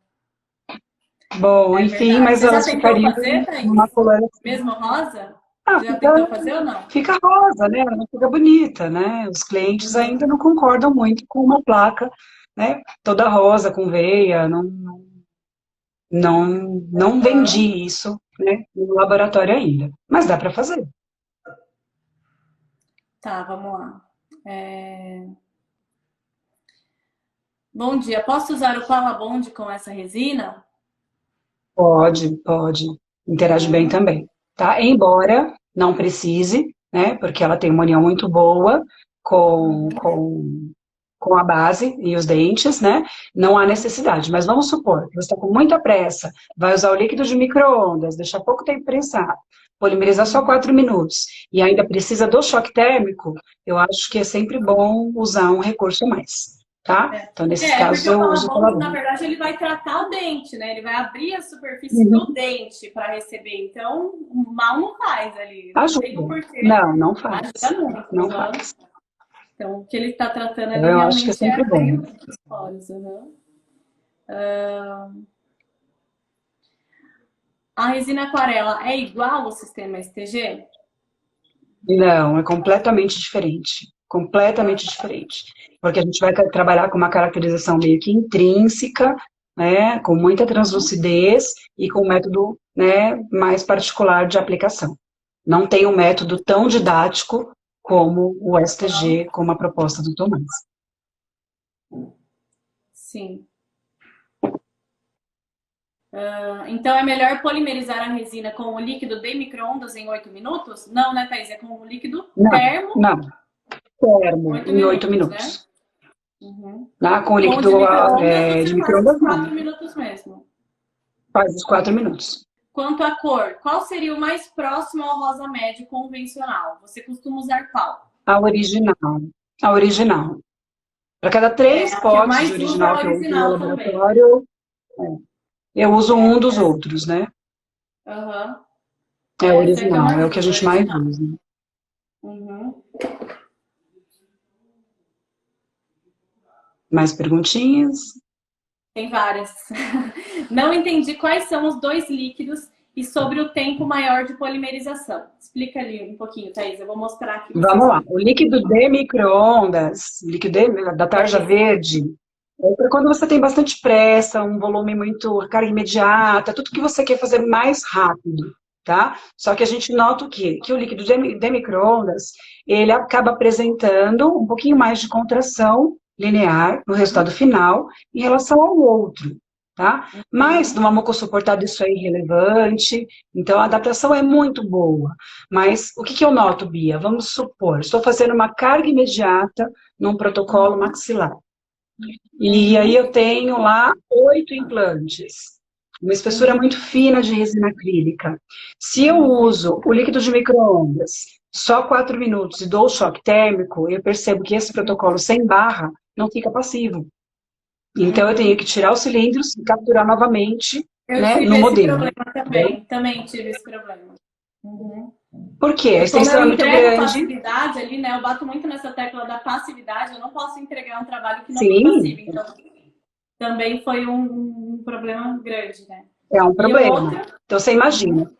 Bom, enfim, mas elas ficariam numa cor mesmo rosa? Já tentou fazer ou não? Fica rosa, né? Ela fica bonita, né? Os clientes ainda não concordam muito com uma placa, né? Toda rosa, com veia, não vendi isso, né? No laboratório ainda. Mas dá para fazer. Tá, vamos lá. Bom dia. Posso usar o Palabond com essa resina? Pode. Interage bem também, tá? Embora não precise, né? Porque ela tem uma união muito boa com a base e os dentes, né? Não há necessidade. Mas vamos supor que você está com muita pressa, vai usar o líquido de micro-ondas, deixar pouco tempo prensado, polimerizar só 4 minutos e ainda precisa do choque térmico, eu acho que é sempre bom usar um recurso a mais. tá? Então, nesses Porque casos, o eu uso o Colabond, na Colabond. verdade, ele vai tratar o dente, né? Ele vai abrir a superfície do dente para receber. Então, mal não faz ali. Não tem Ajuda. o porquê. Não, não faz. Ajuda muito. Não Uhum. faz. Então, o que ele está tratando Então, ali eu acho que é realmente é sempre bom. bem os poros. Uhum. A resina aquarela é igual ao sistema STG? Não, é completamente diferente. Completamente diferente. Porque a gente vai trabalhar com uma caracterização meio que intrínseca, né, com muita translucidez e com um método, né, mais particular de aplicação. Não tem um método tão didático como o STG, como a proposta do Tomás. Sim. Então é melhor polimerizar a resina com o líquido de micro-ondas em 8 minutos? Não, né, Thaís? É com o líquido Não, termo, não. Termo 8 em 8 minutos, né? minutos. Uhum. Tá? Com o Com o líquido de micro-ondas, de você faz os micro-ondas, 4 não. minutos mesmo. Faz os 4 minutos. Quanto à cor, qual seria o mais próximo ao rosa médio convencional? Você costuma usar qual? A original. A original. Para cada É, 3 a que eu potes de mais uso é a original que eu uso no original também. laboratório, eu uso um dos outros, né? Uhum. É o Essa é a que eu original, mais é o que a uso, a gente mais original. usa. Uhum. Mais perguntinhas? Tem várias. Não entendi quais são os dois líquidos e sobre o tempo maior de polimerização. Explica ali um pouquinho, Thaís. Eu vou mostrar aqui, você Vamos lá. explica. O líquido de micro-ondas, da tarja verde, é para quando você tem bastante pressa, um volume muito, carga imediata, tudo que você quer fazer mais rápido, tá? Só que a gente nota o quê? Que o líquido de micro-ondas, ele acaba apresentando um pouquinho mais de contração linear no resultado final em relação ao outro, tá? Mas Uhum. numa mucosuportada isso é irrelevante, então a adaptação é muito boa. Mas o que eu noto, Bia? Vamos supor, estou fazendo uma carga imediata num protocolo maxilar. E aí Uhum. eu tenho lá 8 implantes, uma espessura Uhum. muito fina de resina acrílica. Se eu Uhum. uso o líquido de micro-ondas só 4 minutos e dou o choque térmico, eu percebo que esse protocolo sem barra não fica passivo. Então eu tenho Uhum. que tirar os cilindros e capturar novamente, Eu né, no tive esse modelo. problema também. Também tive esse problema. Uhum. Por quê? A E como extensão eu é muito entrego grande. passividade ali, né? Eu bato muito nessa tecla da passividade. Eu não posso entregar um trabalho que não for Sim, passivo. Então, também foi um problema grande, né? é um E problema. outra. Então, você Uhum. imagina,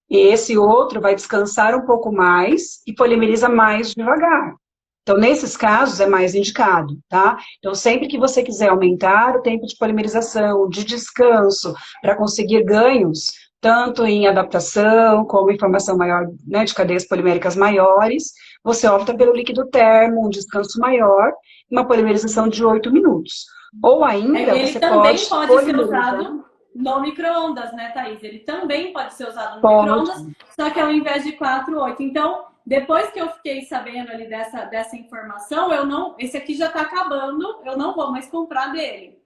esse outro vai descansar um pouco mais e polimeriza mais devagar. Então, nesses casos, é mais indicado, tá? Então, sempre que você quiser aumentar o tempo de polimerização, de descanso, para conseguir ganhos, tanto em adaptação, como em formação maior, né, de cadeias poliméricas maiores, você opta pelo líquido termo, um descanso maior, uma polimerização de 8 minutos. Ou ainda, Ele você também pode pode ser polimerizar. usado no micro-ondas, né, Thaís? Ele também pode ser usado no Pode. micro-ondas, só que ao invés de 4, 8. Então, depois que eu fiquei sabendo ali dessa informação, eu não. Esse aqui já está acabando, eu não vou mais comprar dele.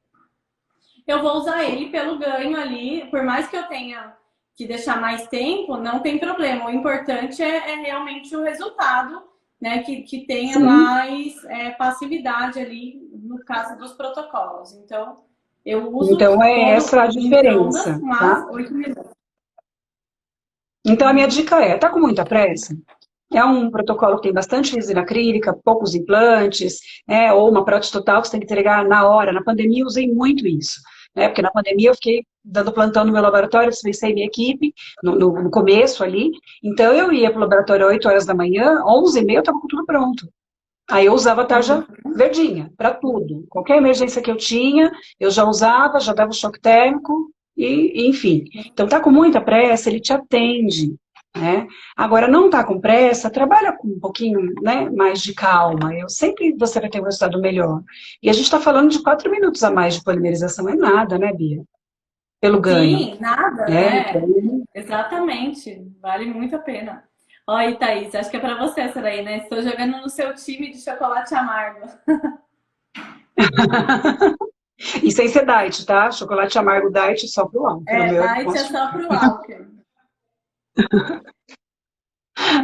Eu vou usar ele pelo ganho ali, por mais que eu tenha que deixar mais tempo, não tem problema. O importante é realmente o resultado, né? Que tenha Sim. mais passividade ali no caso dos protocolos. Então, eu uso Então, é todo essa a no micro-ondas, diferença, mas tá? 8 minutos. Então, a minha Uhum. dica é, tá com muita pressa? É um protocolo que tem bastante resina acrílica, poucos implantes, ou uma prótese total que você tem que entregar na hora. Na pandemia, eu usei muito isso, né? Porque na pandemia eu fiquei dando plantão no meu laboratório, dispensei minha equipe no começo ali. Então, eu ia para o laboratório às 8 horas da manhã, 11h30 eu estava com tudo pronto. Aí eu usava a tarja verdinha para tudo. Qualquer emergência que eu tinha, eu já usava, já dava o choque térmico, e enfim. Então, tá com muita pressa, ele te atende, né? Agora, não tá com pressa, trabalha com um pouquinho, né, mais de calma. Eu sempre você vai ter um resultado melhor. E a gente está falando de 4 minutos a mais de polimerização, é nada, né, Bia? Pelo ganho, Sim, nada, né? né? Então, Exatamente. Vale muito a pena. Olha, Thaís, acho que é para você essa daí, né? Estou jogando no seu time de chocolate amargo. e sem ser diet, tá? Chocolate amargo diet só pro álcool. No meu eu não Diet é posso. só pro álcool.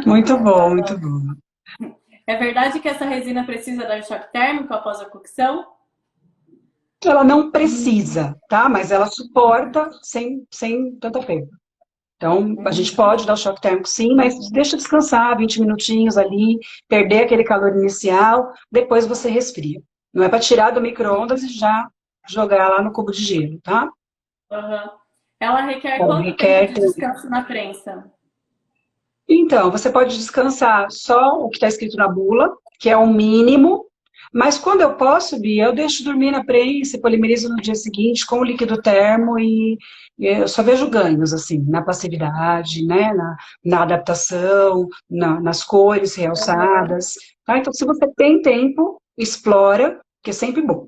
Muito bom, muito bom. É verdade que essa resina precisa dar choque térmico após a cocção? Ela não precisa, tá? Mas ela suporta sem tanta perda. Então, a gente pode dar o choque térmico sim, mas deixa descansar 20 minutinhos ali, perder aquele calor inicial, depois você resfria. Não é para tirar do micro-ondas e já jogar lá no cubo de gelo, tá? Uhum. Ela requer Ela quanto tempo requer. de descanso na prensa? Então, você pode descansar só o que está escrito na bula, que é o mínimo, mas quando eu posso, Bia, eu deixo dormir na prensa, polimerizo no dia seguinte com o líquido termo e eu só vejo ganhos, assim, na passividade, né, na adaptação, nas cores Uhum. realçadas, tá? Então, se você tem tempo, explora, que é sempre bom.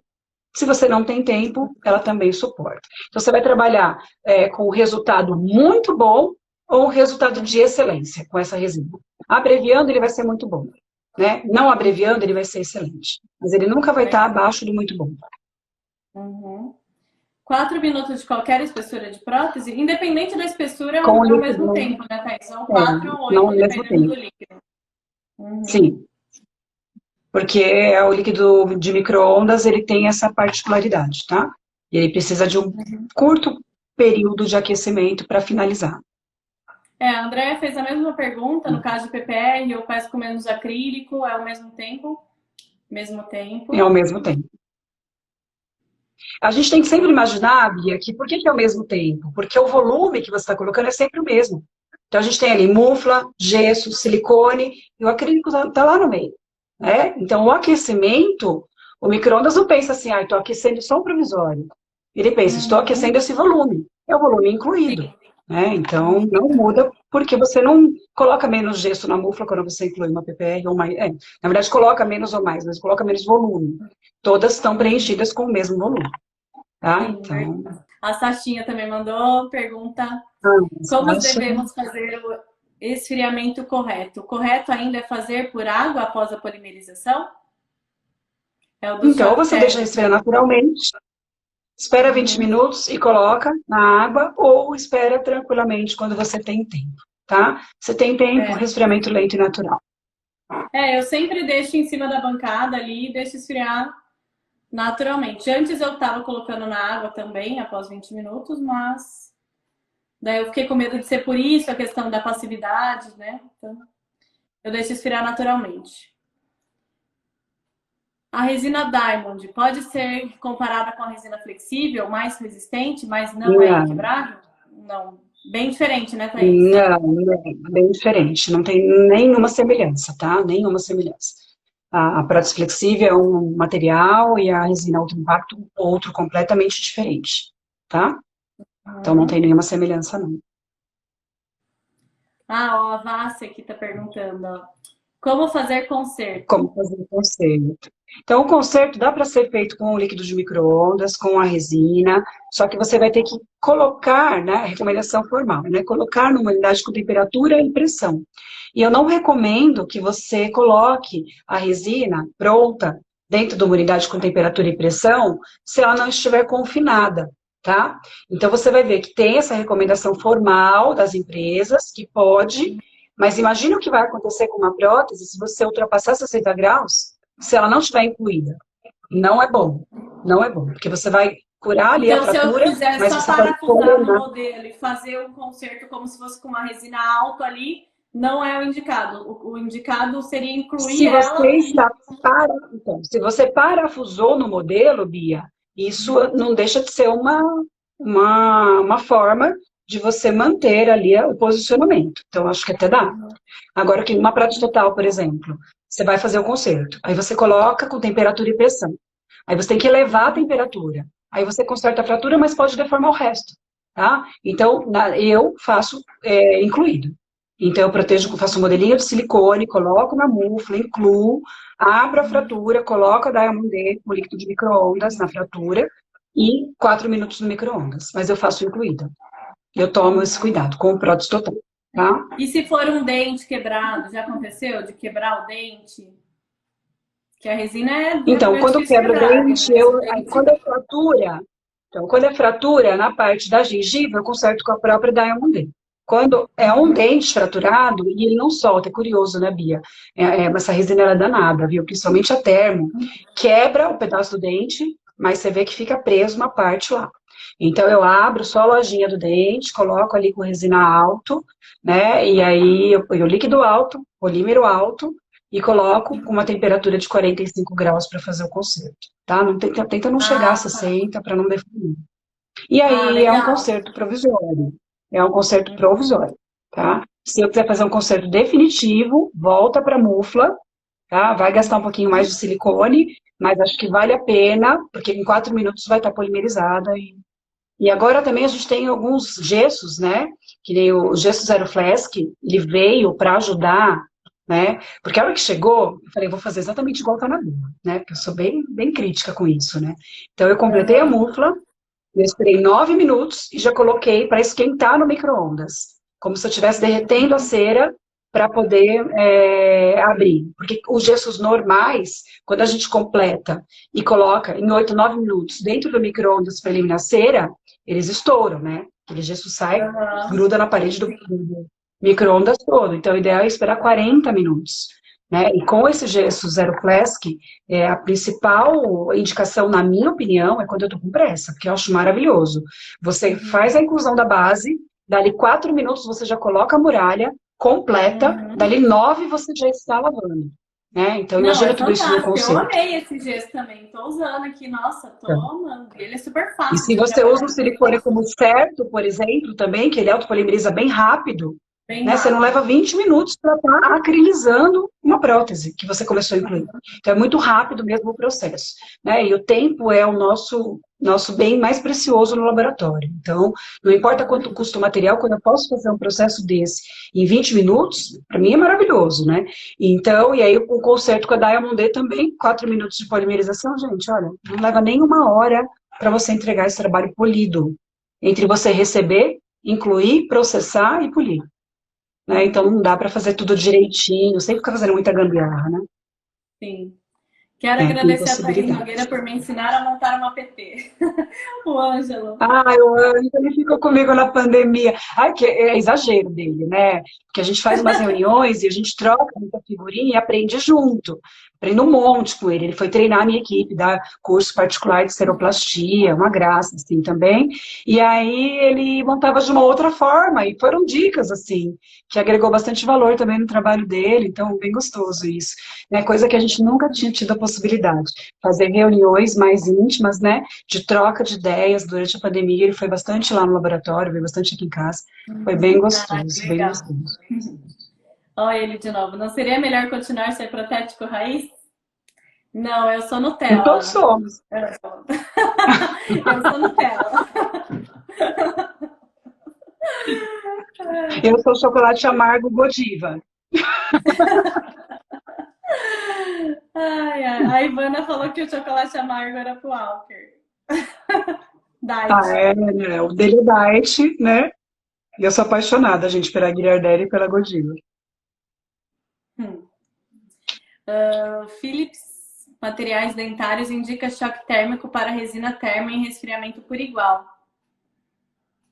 Se você não tem tempo, ela também suporta. Então, você vai trabalhar com um resultado muito bom ou um resultado de excelência com essa resina. Abreviando, ele vai ser muito bom. Né? Não abreviando, ele vai ser excelente. Mas ele nunca vai estar abaixo do muito bom. Uhum. 4 minutos de qualquer espessura de prótese, independente da espessura, é Com o o líquido, mesmo tempo, né, Thaís? São é, 4 ou não 8, ao mesmo dependendo do tempo. líquido. Uhum. Sim, porque o líquido de micro-ondas, ele tem essa particularidade, tá? E ele precisa de um curto período de aquecimento para finalizar. A Andrea fez a mesma pergunta, no caso de PPR, eu peço com menos acrílico, é o mesmo tempo? Mesmo É ao tempo. mesmo tempo. A gente tem que sempre imaginar, Bia, que por que é ao mesmo tempo? Porque o volume que você está colocando é sempre o mesmo. Então, a gente tem ali mufla, gesso, silicone, e o acrílico está lá no meio. Né? Então, o aquecimento, o micro-ondas não pensa assim, estou aquecendo só o provisório. Ele pensa, estou aquecendo esse volume. É o volume incluído. Sim. Né? Então, não muda, porque você não coloca menos gesso na mufla quando você inclui uma PPR ou mais. Na verdade, coloca menos ou mais, mas coloca menos volume. Todas estão preenchidas com o mesmo volume. Tá? Sim, Então, a Sachinha também mandou pergunta: como acha? devemos fazer o esfriamento correto? O correto ainda é fazer por água após a polimerização? É o do Então, ou choque você deixa térmico. resfriar naturalmente, espera 20 Uhum. minutos e coloca na água, ou espera tranquilamente quando você tem tempo, tá? Você tem tempo, resfriamento lento e natural. Eu sempre deixo em cima da bancada ali e deixo esfriar naturalmente. Antes eu estava colocando na água também, após 20 minutos, mas daí eu fiquei com medo de ser por isso, a questão da passividade, né? Então, eu deixo esfriar naturalmente. A resina Diamond pode ser comparada com a resina flexível, mais resistente, mas não é Não, inquebrável? Não. Bem diferente, né, Thaís? não, bem diferente, não tem nenhuma semelhança, tá? Nenhuma semelhança. A prótese flexível é um material e a resina alto impacto outro completamente diferente, tá? Então não tem nenhuma semelhança, não. Ó, a Vássia aqui está perguntando, ó, como fazer conserto? Como fazer o conserto. Então, o conserto dá para ser feito com o líquido de micro-ondas, com a resina, só que você vai ter que colocar, né, a recomendação formal, né, colocar numa unidade com temperatura e pressão. E eu não recomendo que você coloque a resina pronta dentro de uma unidade com temperatura e pressão, se ela não estiver confinada, tá? Então, você vai ver que tem essa recomendação formal das empresas, que pode, mas imagina o que vai acontecer com uma prótese se você ultrapassar 60 graus, se ela não estiver incluída. Não é bom. Não é bom, porque você vai curar ali a Então, se eu fratura, quiser mas só você pode parafusar no condenar. modelo e fazer um conserto como se fosse com uma resina alta ali, não é o indicado. O indicado seria incluir Se você ela. está então, se você parafusou no modelo, Bia, isso não deixa de ser uma forma de você manter ali o posicionamento. Então, acho que até dá. Agora, que uma prática total, por exemplo, você vai fazer o conserto, aí você coloca com temperatura e pressão. Aí você tem que elevar a temperatura. Aí você conserta a fratura, mas pode deformar o resto, tá? Então, eu faço incluído. Então, eu protejo, faço um modelinho de silicone, coloco na mufla, incluo, abro a fratura, coloco a Diamond D, o líquido de micro-ondas na fratura, e 4 minutos no micro-ondas. Mas eu faço incluída. Eu tomo esse cuidado com o prótese total, tá? E se for um dente quebrado, já aconteceu de quebrar o dente? Que a resina é Então, meio quando difícil quebra o quebrar, né? dente, Mas o dente. quando é fratura na parte da gengiva, eu conserto com a própria Diamond D. Quando é um dente fraturado e ele não solta, é curioso, né, Bia? Essa resina ela é danada, viu? Principalmente a termo. Quebra o pedaço do dente, mas você vê que fica preso uma parte lá. Então, eu abro só a lojinha do dente, coloco ali com resina alto, né? E aí eu ponho líquido alto, polímero alto, e coloco com uma temperatura de 45 graus para fazer o conserto, tá? Não tenta não chegar a Ah, tá. 60 para não definir. E Ah, aí é um legal. conserto provisório. É um conserto provisório, tá? Se eu quiser fazer um conserto definitivo, volta para a mufla, tá? Vai gastar um pouquinho mais de silicone, mas acho que vale a pena, porque em 4 minutos vai estar polimerizada. E agora também a gente tem alguns gessos, né? Que nem o gesso Zero Flask, ele veio para ajudar, né? Porque a hora que chegou, eu falei, vou fazer exatamente igual tá na Buma, né? Porque eu sou bem crítica com isso, né? Então eu completei a Aham. mufla, eu esperei 9 minutos e já coloquei para esquentar no micro-ondas, como se eu estivesse derretendo a cera para poder abrir. Porque os gessos normais, quando a gente completa e coloca em 8, 9 minutos dentro do micro-ondas para eliminar a cera, eles estouram, né? Aquele gesso sai, Aham. gruda na parede do Sim. micro-ondas todo. Então, o ideal é esperar 40 minutos. Né? E com esse gesso Zero Flask, a principal indicação, na minha opinião, é quando eu estou com pressa, porque eu acho maravilhoso. Você faz a Uhum. inclusão da base, dali 4 minutos você já coloca a muralha completa, Uhum. dali 9 você já está lavando. Né? Então, Não, é imagina tudo isso no fantástico. Eu conceito. amei esse gesso também. Tô usando aqui. Nossa, tô amando. Ele é super E fácil se de você usa trabalhar. o Então, silicone como certo, por exemplo, também, que ele autopolimeriza bem rápido, bem né? Você não leva rápido. 20 minutos para estar acrilizando uma prótese que você começou a incluir. Então, é muito rápido mesmo o processo. Né? E o tempo é o nosso bem mais precioso no laboratório. Então, não importa quanto custa o material, quando eu posso fazer um processo desse em 20 minutos, para mim é maravilhoso, né? Então, e aí o conserto com a Diamond D também, 4 minutos de polimerização, gente, olha, não leva nem uma hora para você entregar esse trabalho polido. Entre você receber, incluir, processar e polir. Né? Então não dá para fazer tudo direitinho, sem ficar fazendo muita gambiarra, né? Sim. Quero É, tem agradecer a Thaís Nogueira possibilidade. por me ensinar a montar uma PT. O Ângelo. Ah, eu amo, ele ficou comigo na pandemia. Ai, que é exagero dele, né? Porque a gente faz umas reuniões e a gente troca muita figurinha e aprende junto. Aprendo um monte com ele. Ele foi treinar a minha equipe, dar curso particular de seroplastia, uma graça, assim, também. E aí ele montava de uma outra forma, e foram dicas, assim, que agregou bastante valor também no trabalho dele, então, bem gostoso isso. Né? Coisa que a gente nunca tinha tido a possibilidade. Fazer reuniões mais íntimas, né? De troca de ideias durante a pandemia. Ele foi bastante lá no laboratório, veio bastante aqui em casa. Foi bem Ah, que gostoso, bem legal. gostoso. Olha ele de novo. Não seria melhor continuar ser protético raiz? Não, eu sou Então Nutella. somos. Eu sou, eu sou Nutella. Eu sou chocolate amargo Godiva. Ai, ai. A Ivana falou que o chocolate amargo era pro Walker. Ah, Diet. né? O dele é diet, né? E eu sou apaixonada, gente, pela Ghirardelli e pela Godiva. Hum. Philips Materiais Dentários indica choque térmico para resina termo em resfriamento por igual.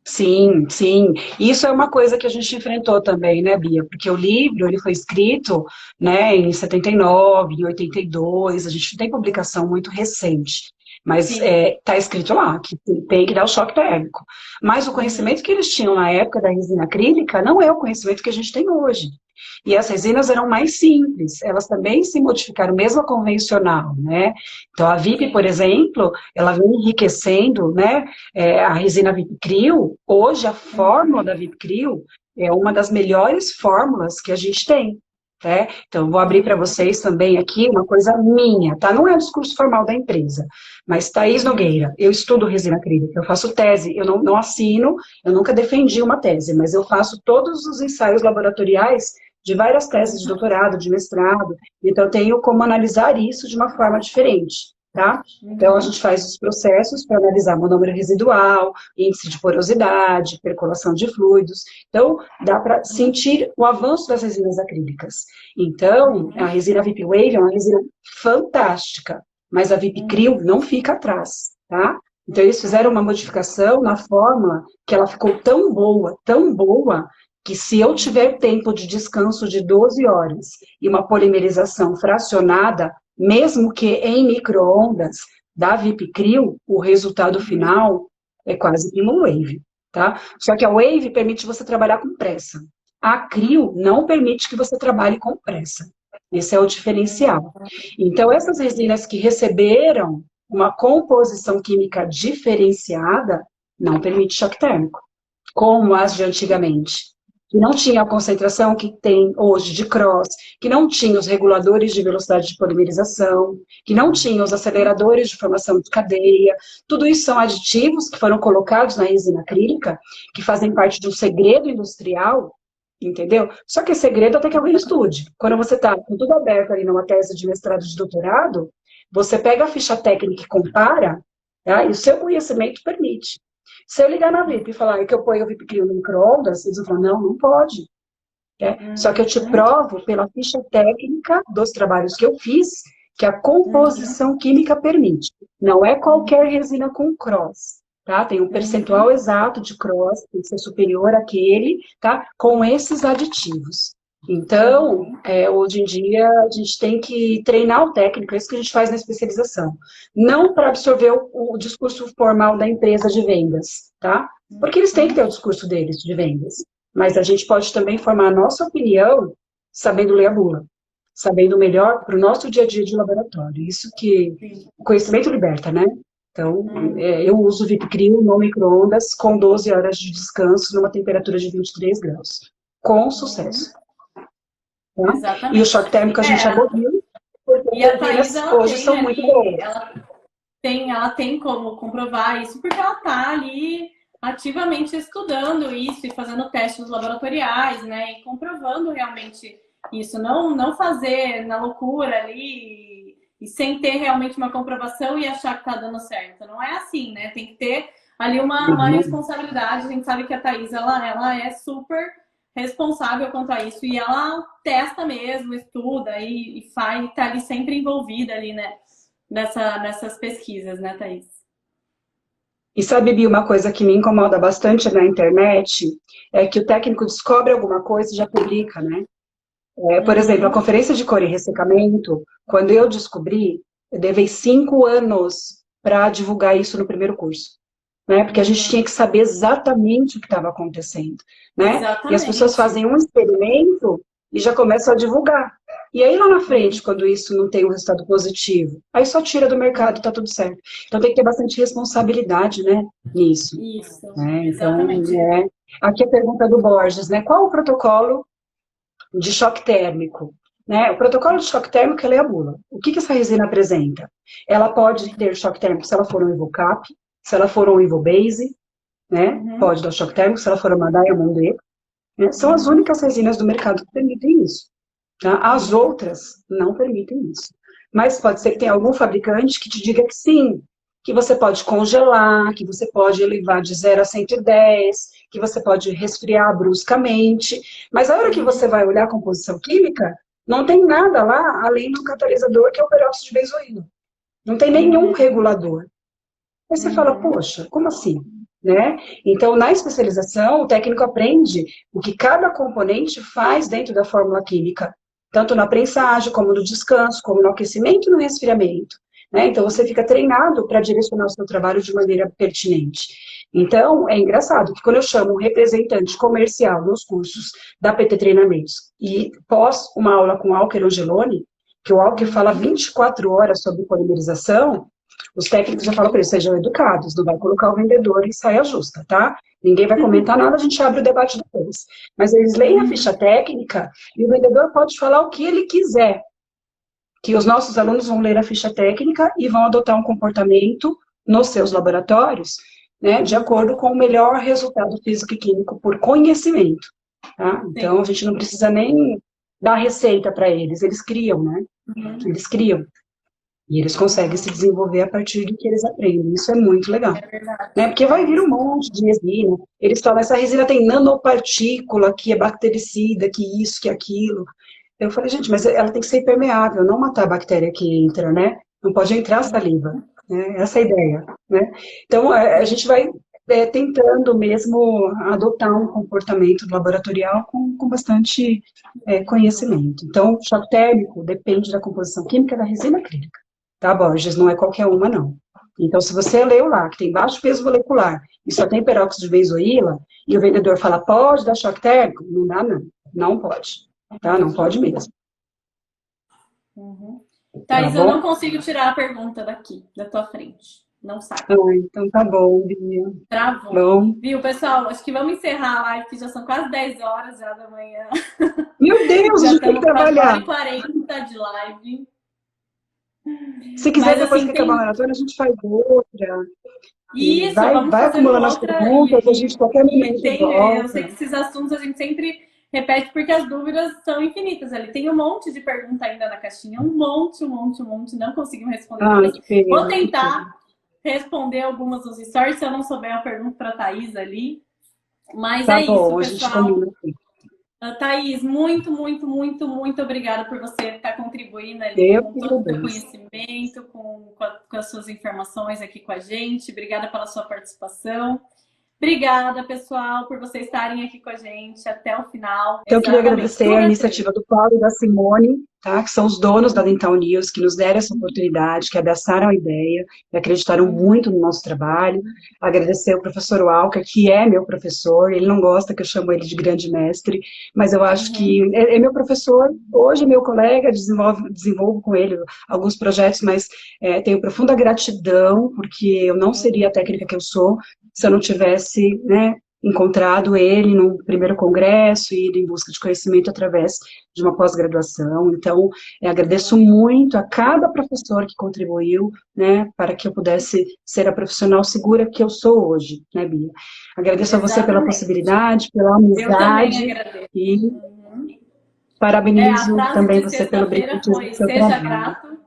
Sim, sim. Isso é uma coisa que a gente enfrentou também, né, Bia? Porque o livro, ele foi escrito, né, em 79, em 82, a gente não tem publicação muito recente, mas Sim. está escrito lá que tem que dar o choque térmico. Mas o Uhum. conhecimento que eles tinham na época da resina acrílica não é o conhecimento que a gente tem hoje. E as resinas eram mais simples, elas também se modificaram, mesmo a convencional, né? Então, a VIP, por Sim. exemplo, ela vem enriquecendo, né, a resina VIP Crio. Hoje, a fórmula da VIP Crio é uma das melhores fórmulas que a gente tem. Né? Então, vou abrir para vocês também aqui uma coisa minha, tá? Não é o discurso formal da empresa, mas Thaís Nogueira, eu estudo resina acrílica, eu faço tese, eu não assino, eu nunca defendi uma tese, mas eu faço todos os ensaios laboratoriais de várias teses de doutorado, de mestrado, então eu tenho como analisar isso de uma forma diferente, tá? Então, a Uhum. gente faz os processos para analisar monômero residual, índice de porosidade, percolação de fluidos. Então, dá para sentir o avanço das resinas acrílicas. Então, a Uhum. resina VIP Wave é uma resina fantástica, mas a VIP Uhum. Crio não fica atrás, tá? Então, eles fizeram uma modificação na fórmula que ela ficou tão boa, que se eu tiver tempo de descanso de 12 horas e uma polimerização fracionada, mesmo que em micro-ondas, da VIP Crio, o resultado final é quase que uma Wave, tá? Só que a Wave permite você trabalhar com pressa. A Crio não permite que você trabalhe com pressa. Esse é o diferencial. Então, essas resinas que receberam uma composição química diferenciada, não permite choque térmico, como as de antigamente, que não tinha a concentração que tem hoje de cross, que não tinha os reguladores de velocidade de polimerização, que não tinha os aceleradores de formação de cadeia. Tudo isso são aditivos que foram colocados na resina acrílica, que fazem parte de um segredo industrial, entendeu? Só que é segredo até que alguém estude. Quando você está com tudo aberto ali numa tese de mestrado, de doutorado, você pega a ficha técnica e compara, tá? E o seu conhecimento permite. Se eu ligar na VIP e falar que eu ponho o VIP Crio no micro-ondas, eles vão falar, não, não pode. Só que eu te provo pela ficha técnica dos trabalhos que eu fiz, que a composição química permite. Não é qualquer resina com cross, tá? Tem um percentual exato de cross, tem que ser superior àquele, tá? Com esses aditivos. Então, hoje em dia, a gente tem que treinar o técnico, é isso que a gente faz na especialização. Não para absorver o discurso formal da empresa de vendas, tá? Porque eles têm que ter o discurso deles de vendas. Mas a gente pode também formar a nossa opinião sabendo ler a bula, sabendo melhor para o nosso dia a dia de laboratório. Isso que o conhecimento liberta, né? Então, eu uso o VIP Crio no micro-ondas com 12 horas de descanso numa temperatura de 23 graus. Com sucesso. Tá? Exatamente. E o choque térmico a gente aboliu, porque e a Thaís, hoje são muito boas. Ela tem como comprovar isso, porque ela está ali ativamente estudando isso e fazendo testes laboratoriais, né? E comprovando realmente isso. Não fazer na loucura ali e sem ter realmente uma comprovação e achar que está dando certo. Não é assim, né? Tem que ter ali uma responsabilidade. A gente sabe que a Thaís, ela é super responsável quanto a isso. E ela testa mesmo, estuda e faz, e tá ali sempre envolvida ali, né? Nessas pesquisas, né, Thaís? E sabe, Bi, uma coisa que me incomoda bastante na internet é que o técnico descobre alguma coisa e já publica, né? Por exemplo, a conferência de cor e ressecamento, quando eu descobri, eu levei 5 anos para divulgar isso no primeiro curso. Né? Porque a gente tinha que saber exatamente o que estava acontecendo. Né? Exatamente. E as pessoas fazem um experimento e já começam a divulgar. E aí, lá na frente, quando isso não tem um resultado positivo, aí só tira do mercado e tá tudo certo. Então, tem que ter bastante responsabilidade, né, nisso. Isso, exatamente. Então, aqui a pergunta do Borges, né? Qual o protocolo de choque térmico? Né? O protocolo de choque térmico é a bula. O que essa resina apresenta? Ela pode ter choque térmico se ela for um Ivocap, se ela for um Ivobase, né? Pode dar choque térmico, se ela for uma Diamond E. Né? São as únicas resinas do mercado que permitem isso. Tá? As outras não permitem isso. Mas pode ser que tenha algum fabricante que te diga que sim, que você pode congelar, que você pode elevar de 0 a 110, que você pode resfriar bruscamente. Mas a hora que você vai olhar a composição química, não tem nada lá além do catalisador, que é o peróxido de benzoíno. Não tem nenhum regulador. Aí você fala, poxa, como assim? Né? Então, na especialização, o técnico aprende o que cada componente faz dentro da fórmula química, tanto na prensagem, como no descanso, como no aquecimento e no resfriamento. Né? Então, você fica treinado para direcionar o seu trabalho de maneira pertinente. Então, é engraçado que quando eu chamo um representante comercial nos cursos da PT Treinamentos e pós uma aula com Alker Angeloni, que o Alker fala 24 horas sobre polimerização, os técnicos já falam para eles, sejam educados, não vai colocar o vendedor em saia justa, tá? Ninguém vai comentar nada, a gente abre o debate depois. Mas eles leem a ficha técnica e o vendedor pode falar o que ele quiser. Que os nossos alunos vão ler a ficha técnica e vão adotar um comportamento nos seus laboratórios, né, de acordo com o melhor resultado físico e químico por conhecimento. Tá? Então, a gente não precisa nem dar receita para eles, eles criam, né? Eles criam. E eles conseguem se desenvolver a partir do que eles aprendem. Isso é muito legal. Né? Porque vai vir um monte de resina. Eles falam, essa resina tem nanopartícula, que é bactericida, que isso, que aquilo. Eu falei, gente, mas ela tem que ser impermeável, não matar a bactéria que entra, né? Não pode entrar saliva. Né? Essa é a ideia. Né? Então, a gente vai tentando mesmo adotar um comportamento laboratorial com bastante conhecimento. Então, o choque térmico depende da composição química da resina acrílica. Tá, Borges? Não é qualquer uma, não. Então, se você leu lá que tem baixo peso molecular e só tem peróxido de benzoíla, e o vendedor fala, pode dar choque térmico? Não dá, não. Não pode. Tá? Não pode mesmo. Uhum. Tá Thaís, eu não bom? consigo tirar a pergunta daqui, da tua frente. Não sai. Ah, então tá bom, Bia. Travou. Bom. Viu, pessoal? Acho que vamos encerrar a live, que já são quase 10 horas já da manhã. Meu Deus, a Já gente tem que estamos com 4 horas trabalhar. e 40 de live. Se quiser, Mas depois assim, que acabar a tem maratona, a gente faz outra. E isso, vamos vai fazendo acumulando as outra perguntas, a gente qualquer momento eu sei volta. que esses assuntos a gente sempre repete porque as dúvidas são infinitas ali. Tem um monte de pergunta ainda na caixinha, um monte, não conseguimos responder Ai, todas. que Vou pena, que pena. tentar responder algumas dos stories, se eu não souber a pergunta para a Thaís ali. Mas Tá é isso, bom, a gente pessoal. combina assim. Thaís, muito obrigada por você estar contribuindo ali Eu com que todo o seu agradeço. conhecimento, com as suas informações aqui com a gente. Obrigada pela sua participação. Obrigada, pessoal, por vocês estarem aqui com a gente até o final. Então, eu queria Exatamente, agradecer a 1h13. iniciativa do Paulo e da Simone, tá? Que são os donos da Dental News, que nos deram essa oportunidade, que abraçaram a ideia e acreditaram muito no nosso trabalho. Agradecer ao professor Walker, que é meu professor, ele não gosta que eu chamo ele de grande mestre, mas eu acho que é meu professor, hoje é meu colega, desenvolvo com ele alguns projetos, mas tenho profunda gratidão, porque eu não seria a técnica que eu sou se eu não tivesse, né, encontrado ele no primeiro congresso e ido em busca de conhecimento através de uma pós-graduação. Então, agradeço muito a cada professor que contribuiu, né, para que eu pudesse ser a profissional segura que eu sou hoje, né, Bia? Agradeço a você pela Exatamente. possibilidade, pela Eu também amizade agradeço. e A parabenizo frase também de você pelo sexta-feira brilhantismo do foi seu seja trabalho. grato.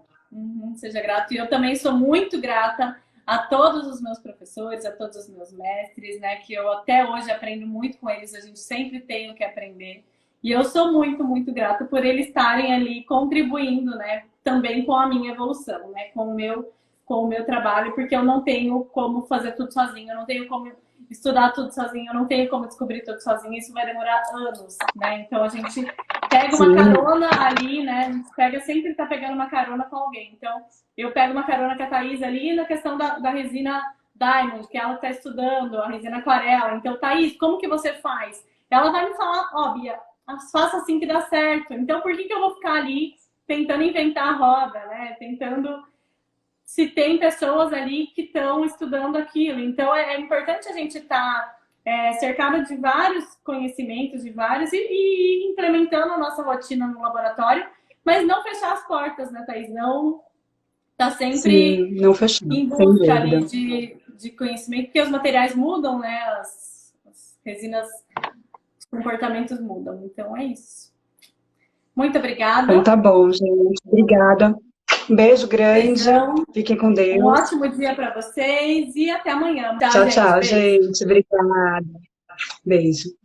Seja grato. E eu também sou muito grata a todos os meus professores, a todos os meus mestres, né? Que eu até hoje aprendo muito com eles, a gente sempre tem o que aprender. E eu sou muito grata por eles estarem ali contribuindo, né? Também com a minha evolução, né? Com o meu trabalho, porque eu não tenho como fazer tudo sozinho, eu não tenho como estudar tudo sozinho, eu não tenho como descobrir tudo sozinho, isso vai demorar anos, né? Então a gente pega uma Sim, carona ali, né? A gente sempre tá pegando uma carona com alguém. Então, eu pego uma carona com a Thaís ali na questão da resina Diamond, que ela está estudando, a resina aquarela. Então, Thaís, como que você faz? Ela vai me falar, ó, Bia, faça assim que dá certo. Então, por que eu vou ficar ali tentando inventar a roda, né? Tentando se tem pessoas ali que estão estudando aquilo. Então, é importante a gente estar cercada de vários conhecimentos, de vários, e implementando a nossa rotina no laboratório, mas não fechar as portas, né, Thaís? Não tá sempre sim, não fechou, em sem busca dúvida. ali de conhecimento, porque os materiais mudam, né? As resinas, os comportamentos mudam. Então, é isso. Muito Então obrigada. tá bom, gente. Obrigada. Um beijo grande. Beijão. Fiquem com Um Deus. ótimo dia para vocês e até amanhã. Tchau, Tchau, gente. tchau, Beijo. gente. Obrigada. Beijo.